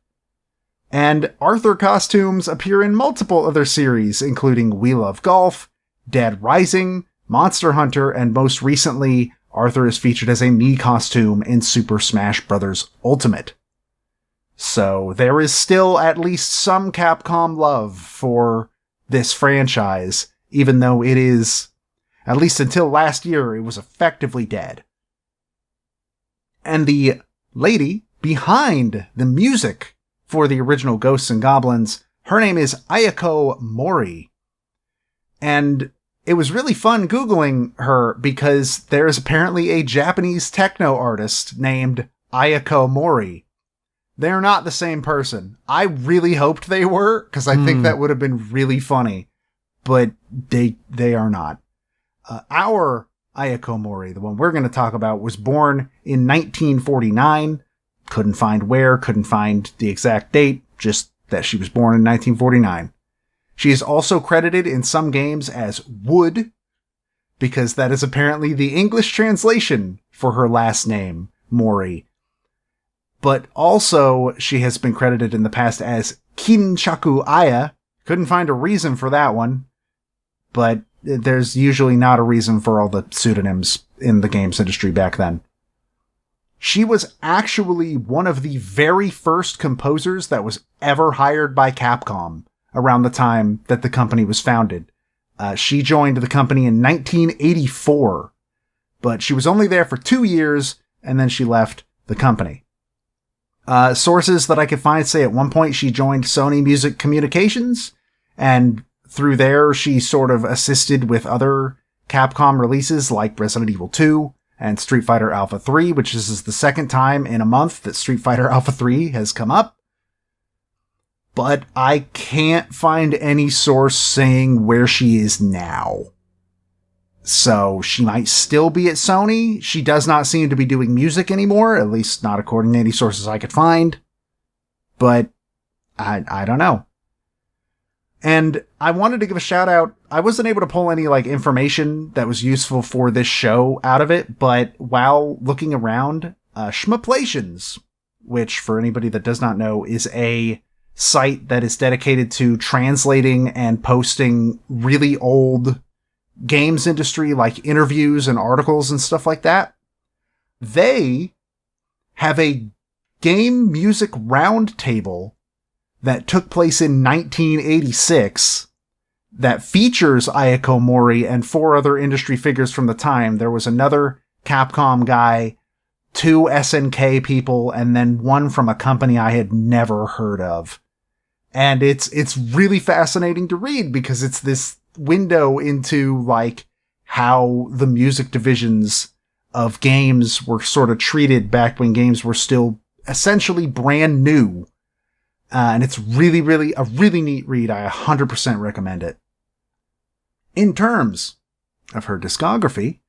And Arthur costumes appear in multiple other series, including We Love Golf, Dead Rising, Monster Hunter, and most recently, Arthur is featured as a Mii costume in Super Smash Bros. Ultimate. So there is still at least some Capcom love for this franchise, even though it is, at least until last year, it was effectively dead. And the lady behind the music for the original Ghosts and Goblins, her name is Ayako Mori. And it was really fun Googling her because there is apparently a Japanese techno artist named Ayako Mori. They're not the same person. I really hoped they were, because I think that would have been really funny. But they are not. Our Ayako Mori, the one we're going to talk about, was born in 1949. Couldn't find where, couldn't find the exact date, just that she was born in 1949. She is also credited in some games as Wood, because that is apparently the English translation for her last name, Mori. But also, she has been credited in the past as Kinchaku Aya. Couldn't find a reason for that one, but there's usually not a reason for all the pseudonyms in the games industry back then. She was actually one of the very first composers that was ever hired by Capcom around the time that the company was founded. She joined the company in 1984, but she was only there for 2 years, and then she left the company. Sources that I could find say at one point she joined Sony Music Communications, and through there she sort of assisted with other Capcom releases like Resident Evil 2 and Street Fighter Alpha 3, which is the second time in a month that Street Fighter Alpha 3 has come up. but I can't find any source saying where she is now. So she might still be at Sony. She does not seem to be doing music anymore, at least not according to any sources I could find. But I don't know. And I wanted to give a shout out. I wasn't able to pull any information that was useful for this show out of it, but while looking around, Schmaplations, which for anybody that does not know is a site that is dedicated to translating and posting really old games industry interviews and articles and stuff like that. They have a game music roundtable that took place in 1986 that features Ayako Mori and 4 other industry figures from the time. There was another Capcom guy, 2 SNK people, and then one from a company I had never heard of. And it's really fascinating to read because it's this window into how the music divisions of games were sort of treated back when games were still essentially brand new. And it's really, really a really neat read. I 100% recommend it. In terms of her discography,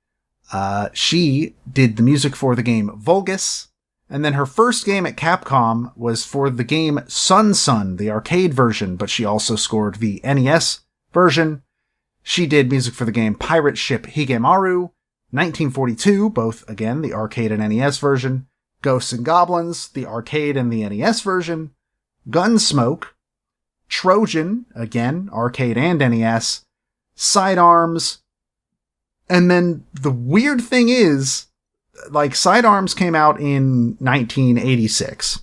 she did the music for the game Vulgus, and then her first game at Capcom was for the game Sun, the arcade version, but she also scored the NES version. She did music for the game Pirate Ship Higemaru, 1942, both, again, the arcade and NES version, Ghosts and Goblins, the arcade and the NES version, Gunsmoke, Trojan, again, arcade and NES, Sidearms, and then the weird thing is, Sidearms came out in 1986.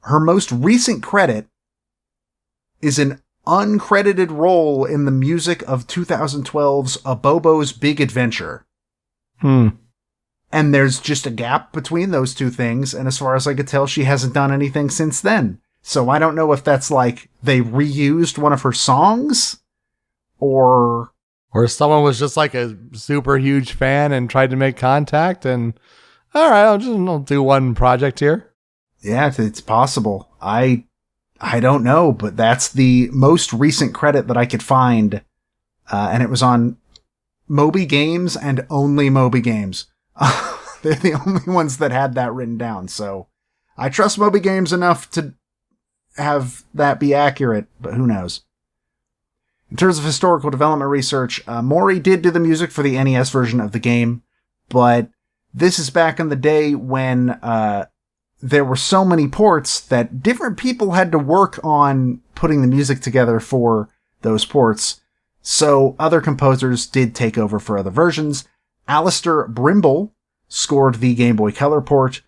Her most recent credit is an uncredited role in the music of 2012's Abobo's Big Adventure. And there's just a gap between those two things, and as far as I could tell, she hasn't done anything since then. So I don't know if that's they reused one of her songs, or someone was just a super huge fan and tried to make contact, and all right, I'll do one project here. Yeah, it's possible. I don't know, but that's the most recent credit that I could find, and it was on Moby Games and only Moby Games. They're the only ones that had that written down, so I trust Moby Games enough to have that be accurate, but who knows. In terms of historical development research, Mori did do the music for the NES version of the game, but this is back in the day when there were so many ports that different people had to work on putting the music together for those ports, so other composers did take over for other versions. Alistair Brimble scored the Game Boy Color port,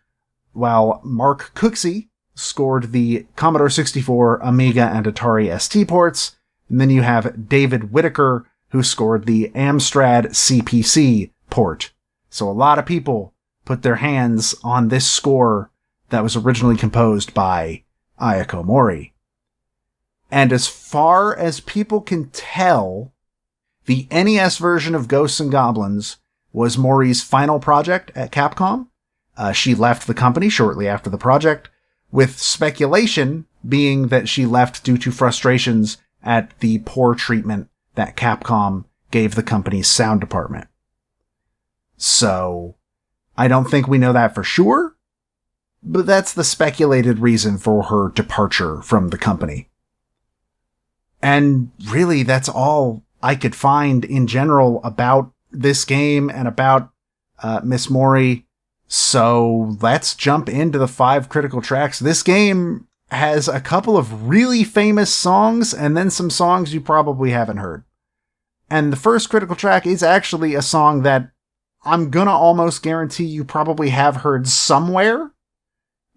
while Mark Cooksey scored the Commodore 64, Amiga, and Atari ST ports. And then you have David Whitaker, who scored the Amstrad CPC port. So a lot of people put their hands on this score that was originally composed by Ayako Mori. And as far as people can tell, the NES version of Ghosts and Goblins was Mori's final project at Capcom. She left the company shortly after the project, with speculation being that she left due to frustrations at the poor treatment that Capcom gave the company's sound department. So, I don't think we know that for sure, but that's the speculated reason for her departure from the company. And really, that's all I could find in general about this game and about Miss Mori. So let's jump into the 5 critical tracks. This game has a couple of really famous songs and then some songs you probably haven't heard. And the first critical track is actually a song that I'm gonna almost guarantee you probably have heard somewhere.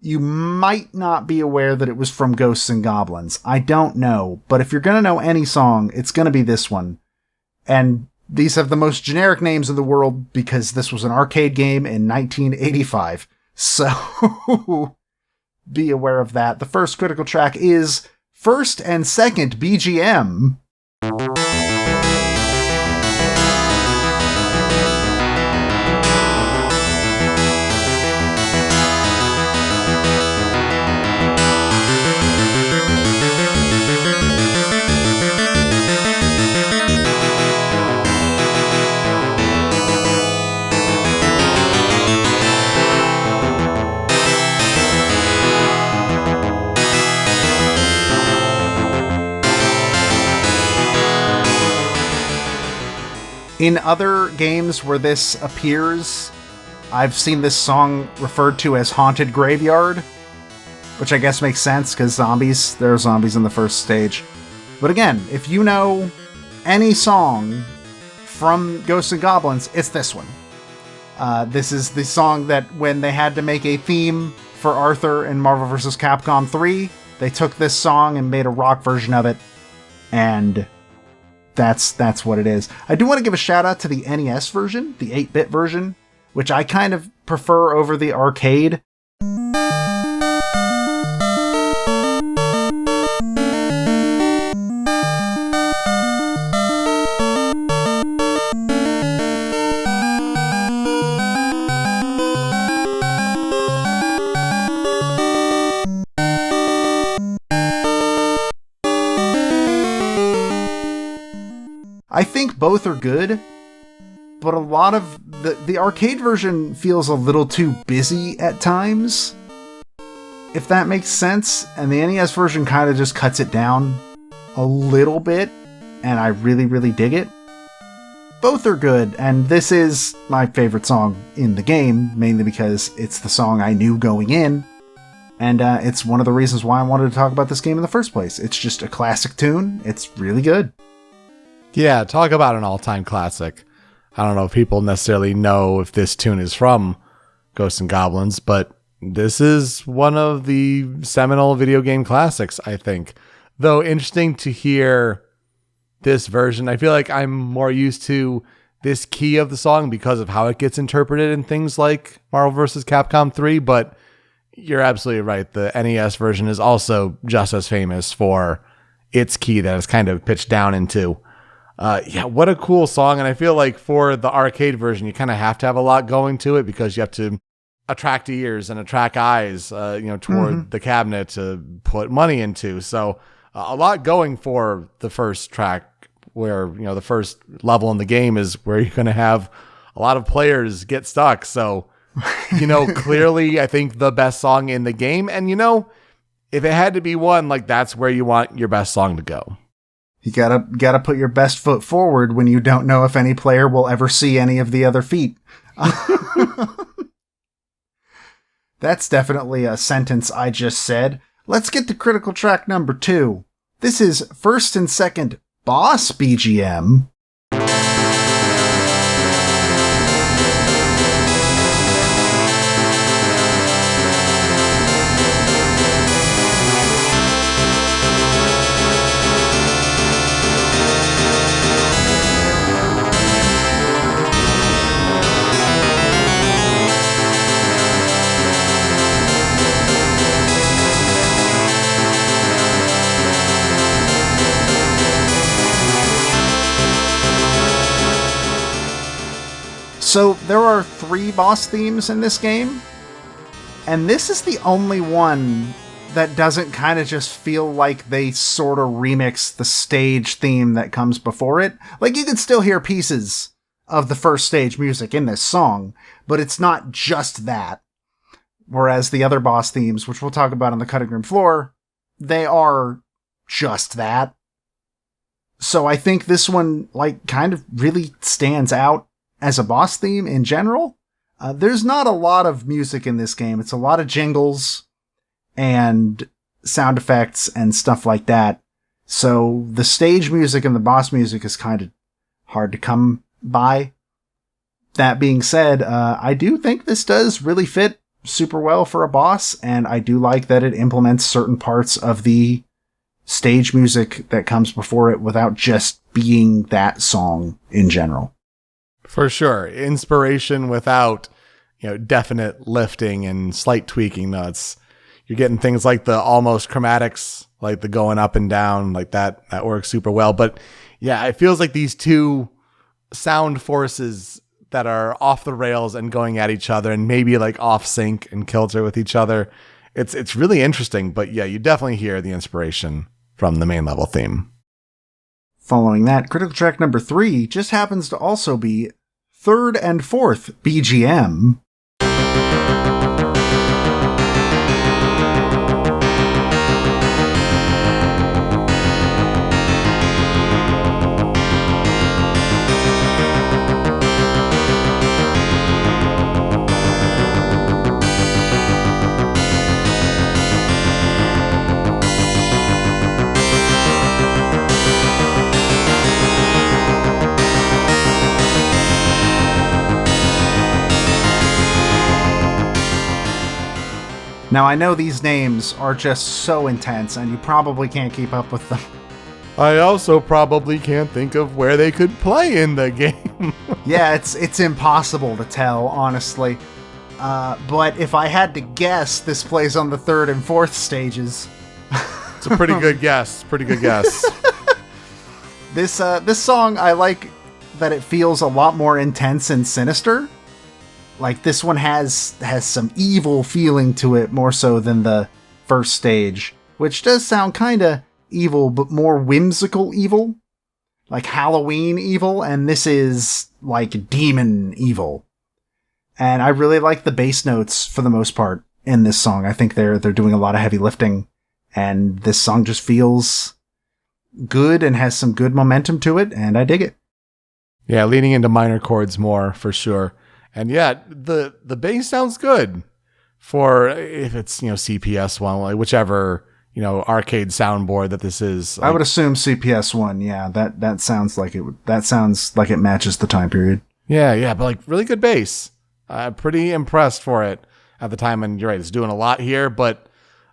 You might not be aware that it was from Ghosts and Goblins. I don't know, but if you're gonna know any song, it's gonna be this one. And these have the most generic names in the world because this was an arcade game in 1985. So be aware of that. The first critical track is First and Second BGM. In other games where this appears, I've seen this song referred to as Haunted Graveyard, which I guess makes sense because zombies, there are zombies in the first stage. But again, if you know any song from Ghosts and Goblins, it's this one. This is the song that when they had to make a theme for Arthur in Marvel vs. Capcom 3, they took this song and made a rock version of it, and that's what it is. I do want to give a shout out to the NES version, the 8-bit version, which I kind of prefer over the arcade. I think both are good, but a lot of the arcade version feels a little too busy at times, if that makes sense, and the NES version kind of just cuts it down a little bit, and I really, really dig it. Both are good, and this is my favorite song in the game, mainly because it's the song I knew going in, and it's one of the reasons why I wanted to talk about this game in the first place. It's just a classic tune. It's really good. Yeah, talk about an all-time classic. I don't know if people necessarily know if this tune is from Ghosts and Goblins, but this is one of the seminal video game classics, I think. Though interesting to hear this version. I feel like I'm more used to this key of the song because of how it gets interpreted in things like Marvel vs. Capcom 3, but you're absolutely right. The NES version is also just as famous for its key that it's kind of pitched down into. Yeah, what a cool song. And I feel like for the arcade version, you kind of have to have a lot going to it because you have to attract ears and attract eyes, toward the cabinet to put money into. So a lot going for the first track where, the first level in the game is where you're going to have a lot of players get stuck. So, clearly I think the best song in the game. And, if it had to be one, like that's where you want your best song to go. You gotta put your best foot forward when you don't know if any player will ever see any of the other feet. That's definitely a sentence I just said. Let's get to critical track number 2. This is first and second boss BGM. So there are 3 boss themes in this game, and this is the only one that doesn't kind of just feel like they sort of remix the stage theme that comes before it. Like, you can still hear pieces of the first stage music in this song, but it's not just that. Whereas the other boss themes, which we'll talk about on the cutting room floor, they are just that. So I think this one, kind of really stands out as a boss theme in general. There's not a lot of music in this game. It's a lot of jingles and sound effects and stuff like that. So the stage music and the boss music is kind of hard to come by. That being said, I do think this does really fit super well for a boss, and I do like that it implements certain parts of the stage music that comes before it without just being that song in general. For sure. Inspiration without, definite lifting and slight tweaking. No, you're getting things like the almost chromatics, like the going up and down, like that works super well. But yeah, it feels like these two sound forces that are off the rails and going at each other and maybe like off sync and kilter with each other. It's really interesting, but yeah, you definitely hear the inspiration from the main level theme. Following that, critical track number 3 just happens to also be third and fourth BGM. Now, I know these names are just so intense, and you probably can't keep up with them. I also probably can't think of where they could play in the game. Yeah, it's impossible to tell, honestly. But if I had to guess, this plays on the 3rd and 4th stages. It's a pretty good guess. This song, I like that it feels a lot more intense and sinister. Like, this one has some evil feeling to it more so than the first stage, which does sound kind of evil, but more whimsical evil. Like Halloween evil, and this is like demon evil. And I really like the bass notes for the most part in this song. I think they're doing a lot of heavy lifting, and this song just feels good and has some good momentum to it, and I dig it. Yeah, leaning into minor chords more for sure. And yeah, the bass sounds good for if it's, CPS one, like whichever, arcade soundboard that this is. I would assume CPS one. Yeah, that sounds like it. That sounds like it matches the time period. Yeah, but like really good bass. Pretty impressed for it at the time. And you're right, it's doing a lot here, but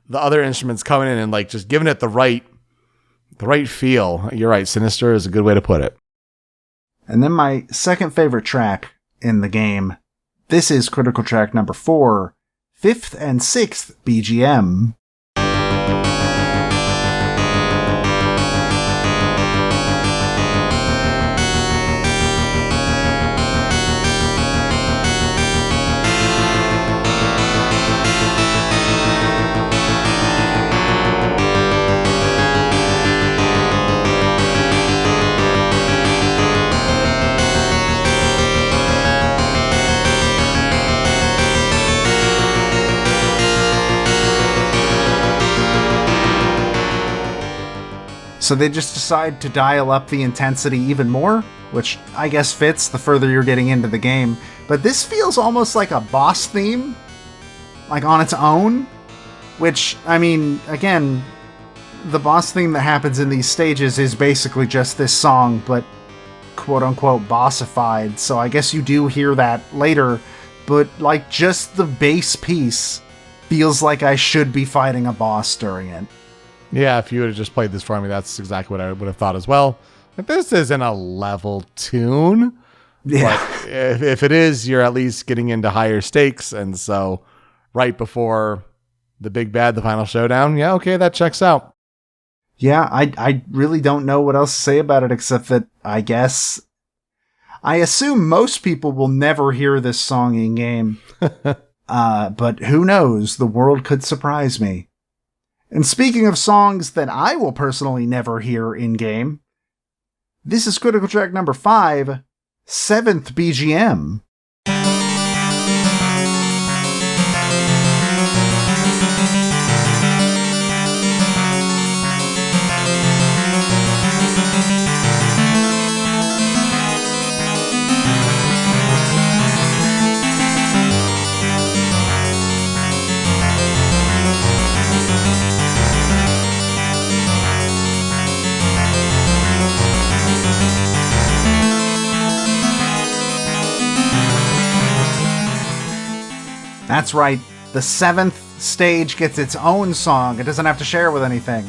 the other instruments coming in and like just giving it the right feel. You're right, sinister is a good way to put it. And then my second favorite track in the game. This is critical track number 4, 5th and 6th BGM. So they just decide to dial up the intensity even more, which I guess fits the further you're getting into the game. But this feels almost like a boss theme, like on its own, which, I mean, again, the boss theme that happens in these stages is basically just this song, but quote-unquote bossified, so I guess you do hear that later, but like just the bass piece feels like I should be fighting a boss during it. Yeah, if you would have just played this for me, that's exactly what I would have thought as well. If this isn't a level tune, yeah. But if it is, you're at least getting into higher stakes, and so right before the big bad, the final showdown, yeah, okay, that checks out. Yeah, I really don't know what else to say about it except that I assume most people will never hear this song in game. But who knows? The world could surprise me. And speaking of songs that I will personally never hear in-game, this is critical track number 5, 7th BGM. That's right, the 7th stage gets its own song. It doesn't have to share with anything.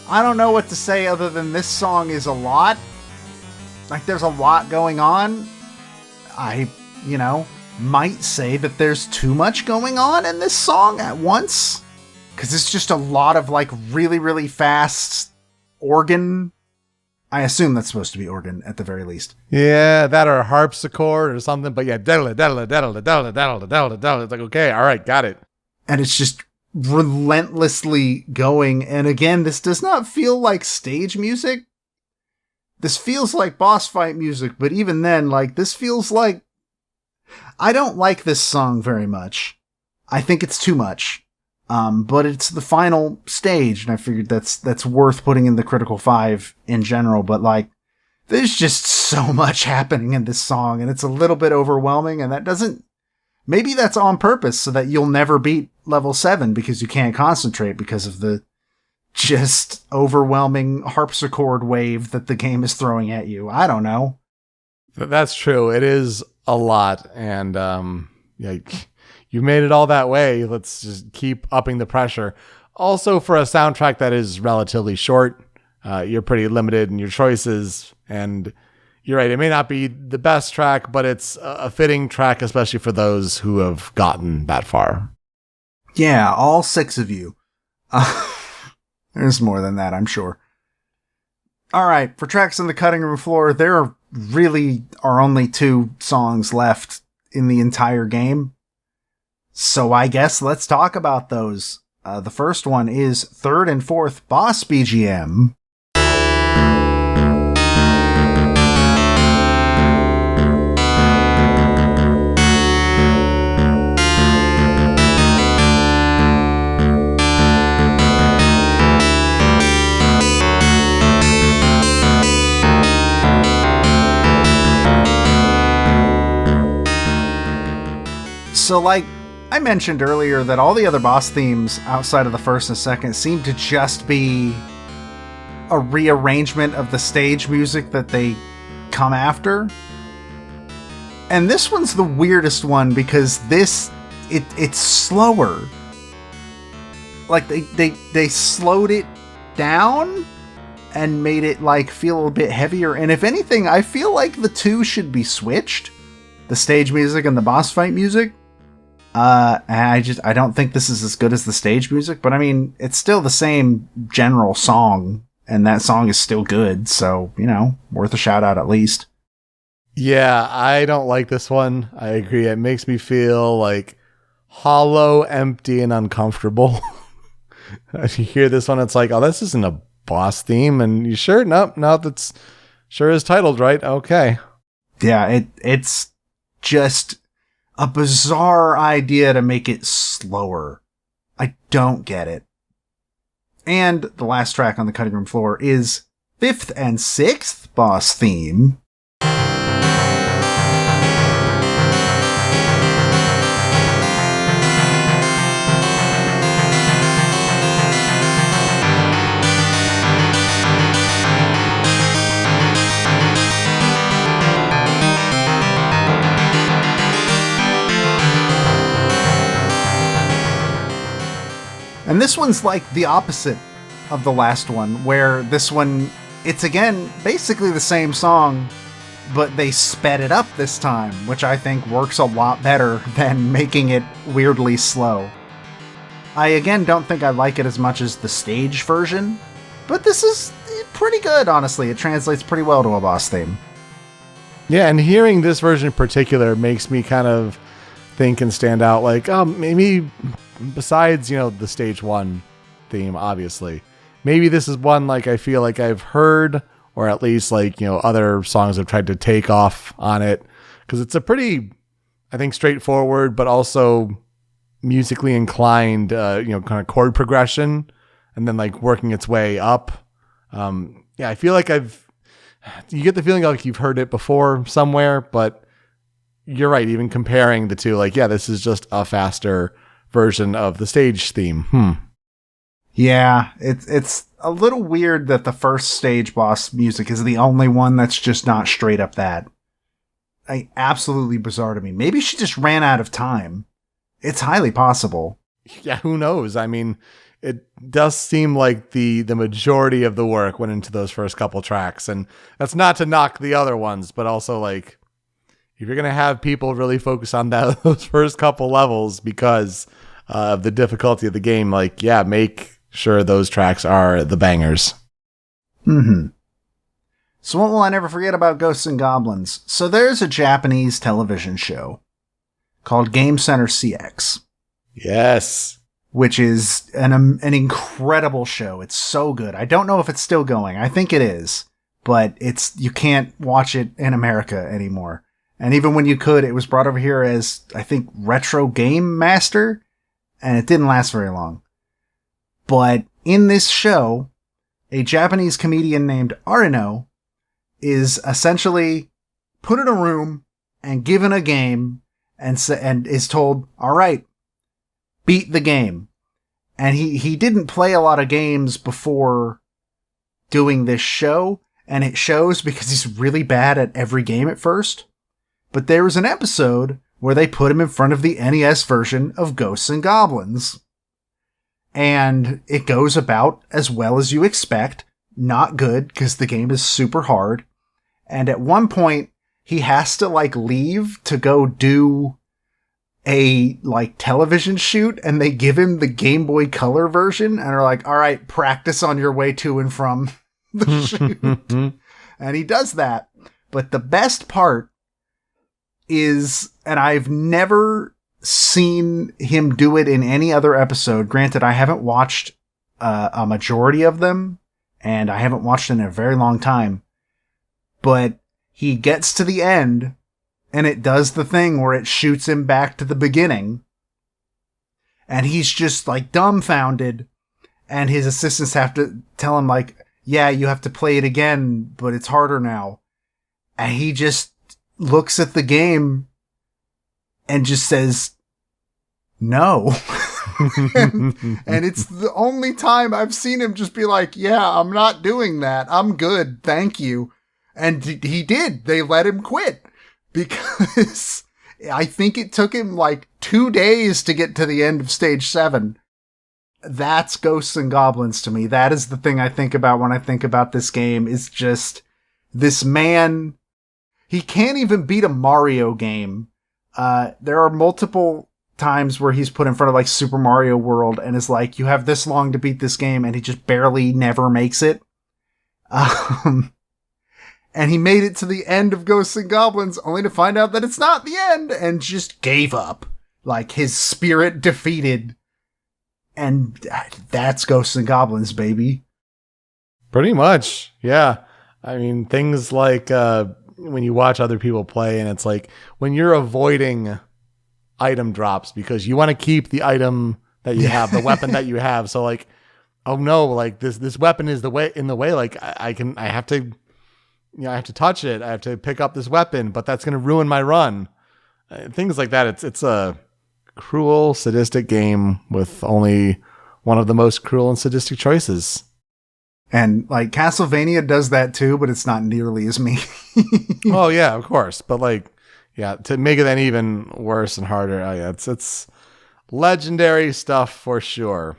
I don't know what to say other than this song is a lot. Like, there's a lot going on. I, might say that there's too much going on in this song at once. Because it's just a lot of, like, really, really fast organ. I assume that's supposed to be organ at the very least. Yeah, that or harpsichord or something. But yeah, diddle, diddle, diddle, diddle, diddle, diddle, diddle. It's like, okay, all right, got it. And it's just relentlessly going. And again, this does not feel like stage music. This feels like boss fight music. But even then, like, this feels like... I don't like this song very much. I think it's too much. But it's the final stage, and I figured that's worth putting in the critical 5 in general, but like, there's just so much happening in this song, and it's a little bit overwhelming, and maybe that's on purpose, so that you'll never beat level 7, because you can't concentrate because of the just overwhelming harpsichord wave that the game is throwing at you. I don't know. That's true. It is a lot, and you made it all that way. Let's just keep upping the pressure. Also, for a soundtrack that is relatively short, you're pretty limited in your choices. And you're right, it may not be the best track, but it's a fitting track, especially for those who have gotten that far. Yeah, all 6 of you. There's more than that, I'm sure. All right, for tracks on the cutting room floor, there really are only 2 songs left in the entire game. So I guess let's talk about those. The first one is 3rd and 4th Boss BGM. So, like I mentioned earlier, that all the other boss themes outside of the first and second seem to just be a rearrangement of the stage music that they come after. And this one's the weirdest one because it's slower. Like they slowed it down and made it like feel a bit heavier. And if anything, I feel like the 2 should be switched. The stage music and the boss fight music. I don't think this is as good as the stage music, but I mean, it's still the same general song, and that song is still good, so, worth a shout out at least. Yeah, I don't like this one. I agree. It makes me feel like hollow, empty, and uncomfortable. As you hear this one, it's like, oh, this isn't a boss theme, and you sure? No, that's sure is titled right. Okay. Yeah, it's just a bizarre idea to make it slower. I don't get it. And the last track on the cutting room floor is 5th and 6th boss theme. And this one's like the opposite of the last one, where this one, it's again basically the same song, but they sped it up this time, which I think works a lot better than making it weirdly slow. I again don't think I like it as much as the stage version, but this is pretty good, honestly. It translates pretty well to a boss theme. Yeah, and hearing this version in particular makes me kind of think and stand out like, maybe besides, the stage 1 theme, obviously, maybe this is one like I feel like I've heard, or at least like, other songs have tried to take off on it, because it's a pretty, I think, straightforward, but also musically inclined, kind of chord progression, and then like working its way up. I feel like you get the feeling like you've heard it before somewhere, but you're right. Even comparing the 2, like, yeah, this is just a faster version of the stage theme. Yeah, it's a little weird that the first stage boss music is the only one that's just not straight up that. Absolutely bizarre to me. Maybe she just ran out of time. It's highly possible. Yeah, who knows? I mean, it does seem like the majority of the work went into those first couple tracks, and that's not to knock the other ones, but also like, if you're going to have people really focus on those first couple levels because of the difficulty of the game, like, yeah, make sure those tracks are the bangers. Mm-hmm. So what will I never forget about Ghosts and Goblins? So there's a Japanese television show called Game Center CX. Yes. Which is an incredible show. It's so good. I don't know if it's still going. I think it is. But you can't watch it in America anymore. And even when you could, it was brought over here as, I think, Retro Game Master, and it didn't last very long. But in this show, a Japanese comedian named Arino is essentially put in a room and given a game and is told, all right, beat the game. And he didn't play a lot of games before doing this show, and it shows because he's really bad at every game at first. But there was an episode where they put him in front of the NES version of Ghosts and Goblins. And it goes about as well as you expect. Not good, because the game is super hard. And at one point, he has to leave to go do a television shoot, and they give him the Game Boy Color version and are like, all right, practice on your way to and from the shoot. And he does that. But the best part is, and I've never seen him do it in any other episode. Granted, I haven't watched a majority of them, and I haven't watched in a very long time. But he gets to the end, and it does the thing where it shoots him back to the beginning. And he's just dumbfounded. And his assistants have to tell him yeah, you have to play it again, but it's harder now. And he just looks at the game and just says, no. and it's the only time I've seen him just be like, yeah, I'm not doing that. I'm good. Thank you. And he did. They let him quit because I think it took him 2 days to get to the end of stage 7. That's Ghosts and Goblins to me. That is the thing I think about when I think about this game, is just this man. He can't even beat a Mario game. There are multiple times where he's put in front of Super Mario World and is you have this long to beat this game, and he just barely never makes it. And he made it to the end of Ghosts and Goblins only to find out that it's not the end and just gave up. His spirit defeated. And that's Ghosts and Goblins, baby. Pretty much. Yeah. I mean, things when you watch other people play, and it's when you're avoiding item drops because you want to keep the item that you have, the weapon that you have. So oh no, this weapon is in the way. I have to, I have to touch it. I have to pick up this weapon, but that's going to ruin my run. Things like that. It's a cruel, sadistic game with only one of the most cruel and sadistic choices. And Castlevania does that too, but it's not nearly as mean. Oh yeah, of course. But to make it then even worse and harder, it's legendary stuff for sure.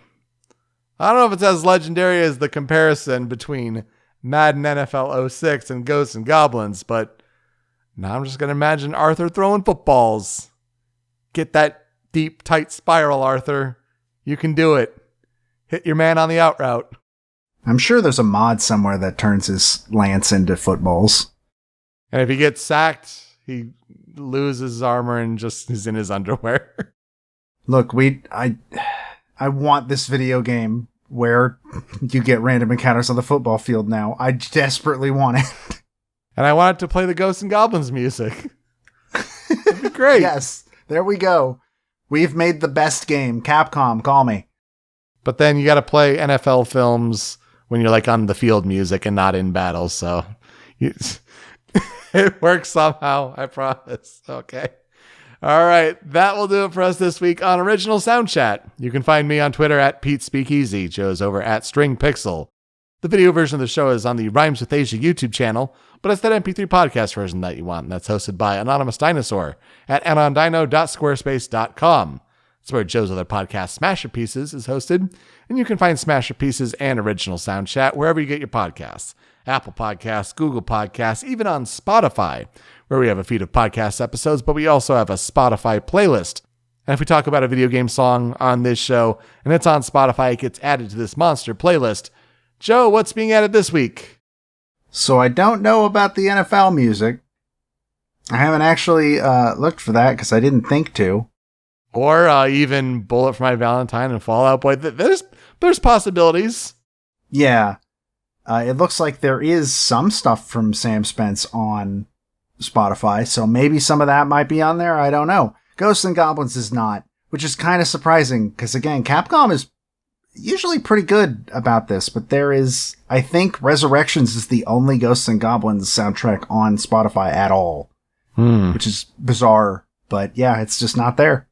I don't know if it's as legendary as the comparison between Madden NFL 06 and Ghosts and Goblins, but now I'm just going to imagine Arthur throwing footballs. Get that deep, tight spiral, Arthur. You can do it. Hit your man on the out route. I'm sure there's a mod somewhere that turns his lance into footballs. And if he gets sacked, he loses his armor and just is in his underwear. Look, I want this video game where you get random encounters on the football field now. I desperately want it. And I want it to play the Ghosts and Goblins music. That'd be great. Yes, there we go. We've made the best game. Capcom, call me. But then you got to play NFL films when you're on the field music and not in battle. So it works somehow, I promise. Okay. All right. That will do it for us this week on Original Soundchat. You can find me on Twitter at PeteSpeakEasy. Joe's over at StringPixel. The video version of the show is on the Rhymes with Asia YouTube channel, but it's that MP3 podcast version that you want. And that's hosted by Anonymous Dinosaur at anondino.squarespace.com. That's where Joe's other podcast, Smasher Pieces, is hosted. And you can find Smasher Pieces and Original Soundchat wherever you get your podcasts. Apple Podcasts, Google Podcasts, even on Spotify, where we have a feed of podcast episodes, but we also have a Spotify playlist. And if we talk about a video game song on this show and it's on Spotify, it gets added to this monster playlist. Joe, what's being added this week? So I don't know about the NFL music. I haven't actually looked for that because I didn't think to. Or even Bullet for My Valentine and Fall Out Boy. There's possibilities. Yeah. It looks like there is some stuff from Sam Spence on Spotify, so maybe some of that might be on there. I don't know. Ghosts and Goblins is not, which is kind of surprising because, again, Capcom is usually pretty good about this, but there is, I think Resurrections is the only Ghosts and Goblins soundtrack on Spotify at all, which is bizarre, but yeah, it's just not there.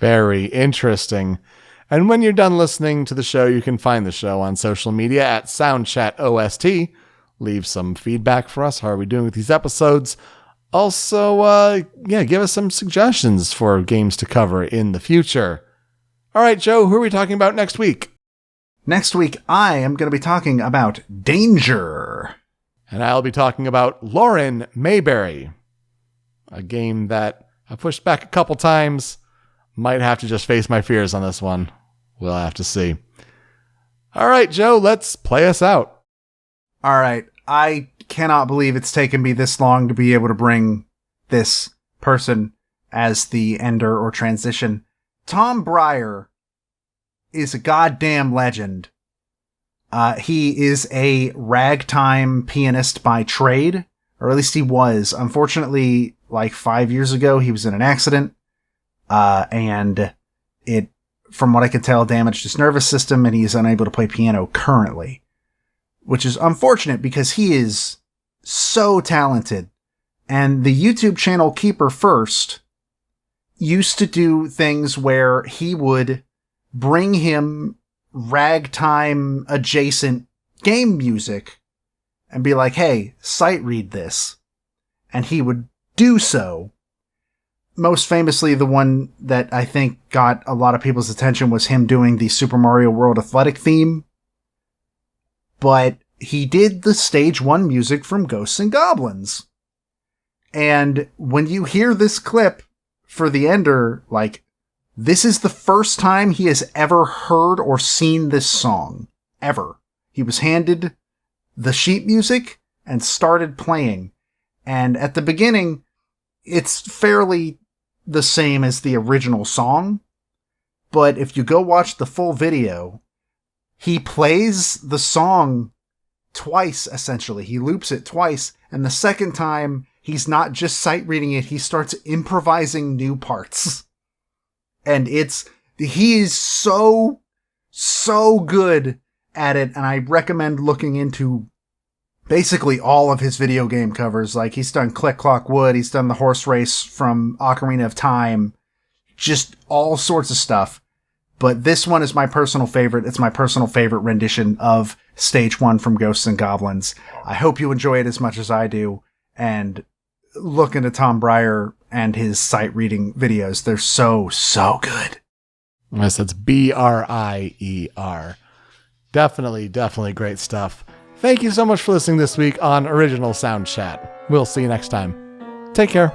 Very interesting. And when you're done listening to the show, you can find the show on social media at Soundchat OST. Leave some feedback for us. How are we doing with these episodes? Also, give us some suggestions for games to cover in the future. All right, Joe, who are we talking about next week? Next week, I am going to be talking about Danger. And I'll be talking about Lauren Mayberry, a game that I pushed back a couple times. Might have to just face my fears on this one. We'll have to see. All right, Joe, let's play us out. All right. I cannot believe it's taken me this long to be able to bring this person as the ender or transition. Tom Breyer is a goddamn legend. He is a ragtime pianist by trade, or at least he was. Unfortunately, like 5 years ago, he was in an accident, and it, from what I can tell, damaged his nervous system, and he is unable to play piano currently, which is unfortunate because he is so talented. And the YouTube channel Keeper First used to do things where he would bring him ragtime adjacent game music and be like, hey, sight read this. And he would do so. Most famously, the one that I think got a lot of people's attention was him doing the Super Mario World Athletic theme. But he did the stage 1 music from Ghosts and Goblins. And when you hear this clip for the Ender, like, this is the first time he has ever heard or seen this song. Ever. He was handed the sheet music and started playing. And at the beginning, it's fairly the same as the original song. But if you go watch the full video, he plays the song twice, essentially. He loops it twice, and the second time, he's not just sight reading it, he starts improvising new parts. And he is so good at it, and I recommend looking into basically all of his video game covers. Like, he's done Click Clock Wood, he's done the horse race from Ocarina of Time, just all sorts of stuff. But this one is my personal favorite. It's my personal favorite rendition of Stage 1 from Ghosts and Goblins. I hope you enjoy it as much as I do, and look into Tom Breyer and his sight reading videos. They're so good. Yes, that's Brier. Definitely great stuff. Thank you so much for listening this week on Original Sound Chat. We'll see you next time. Take care.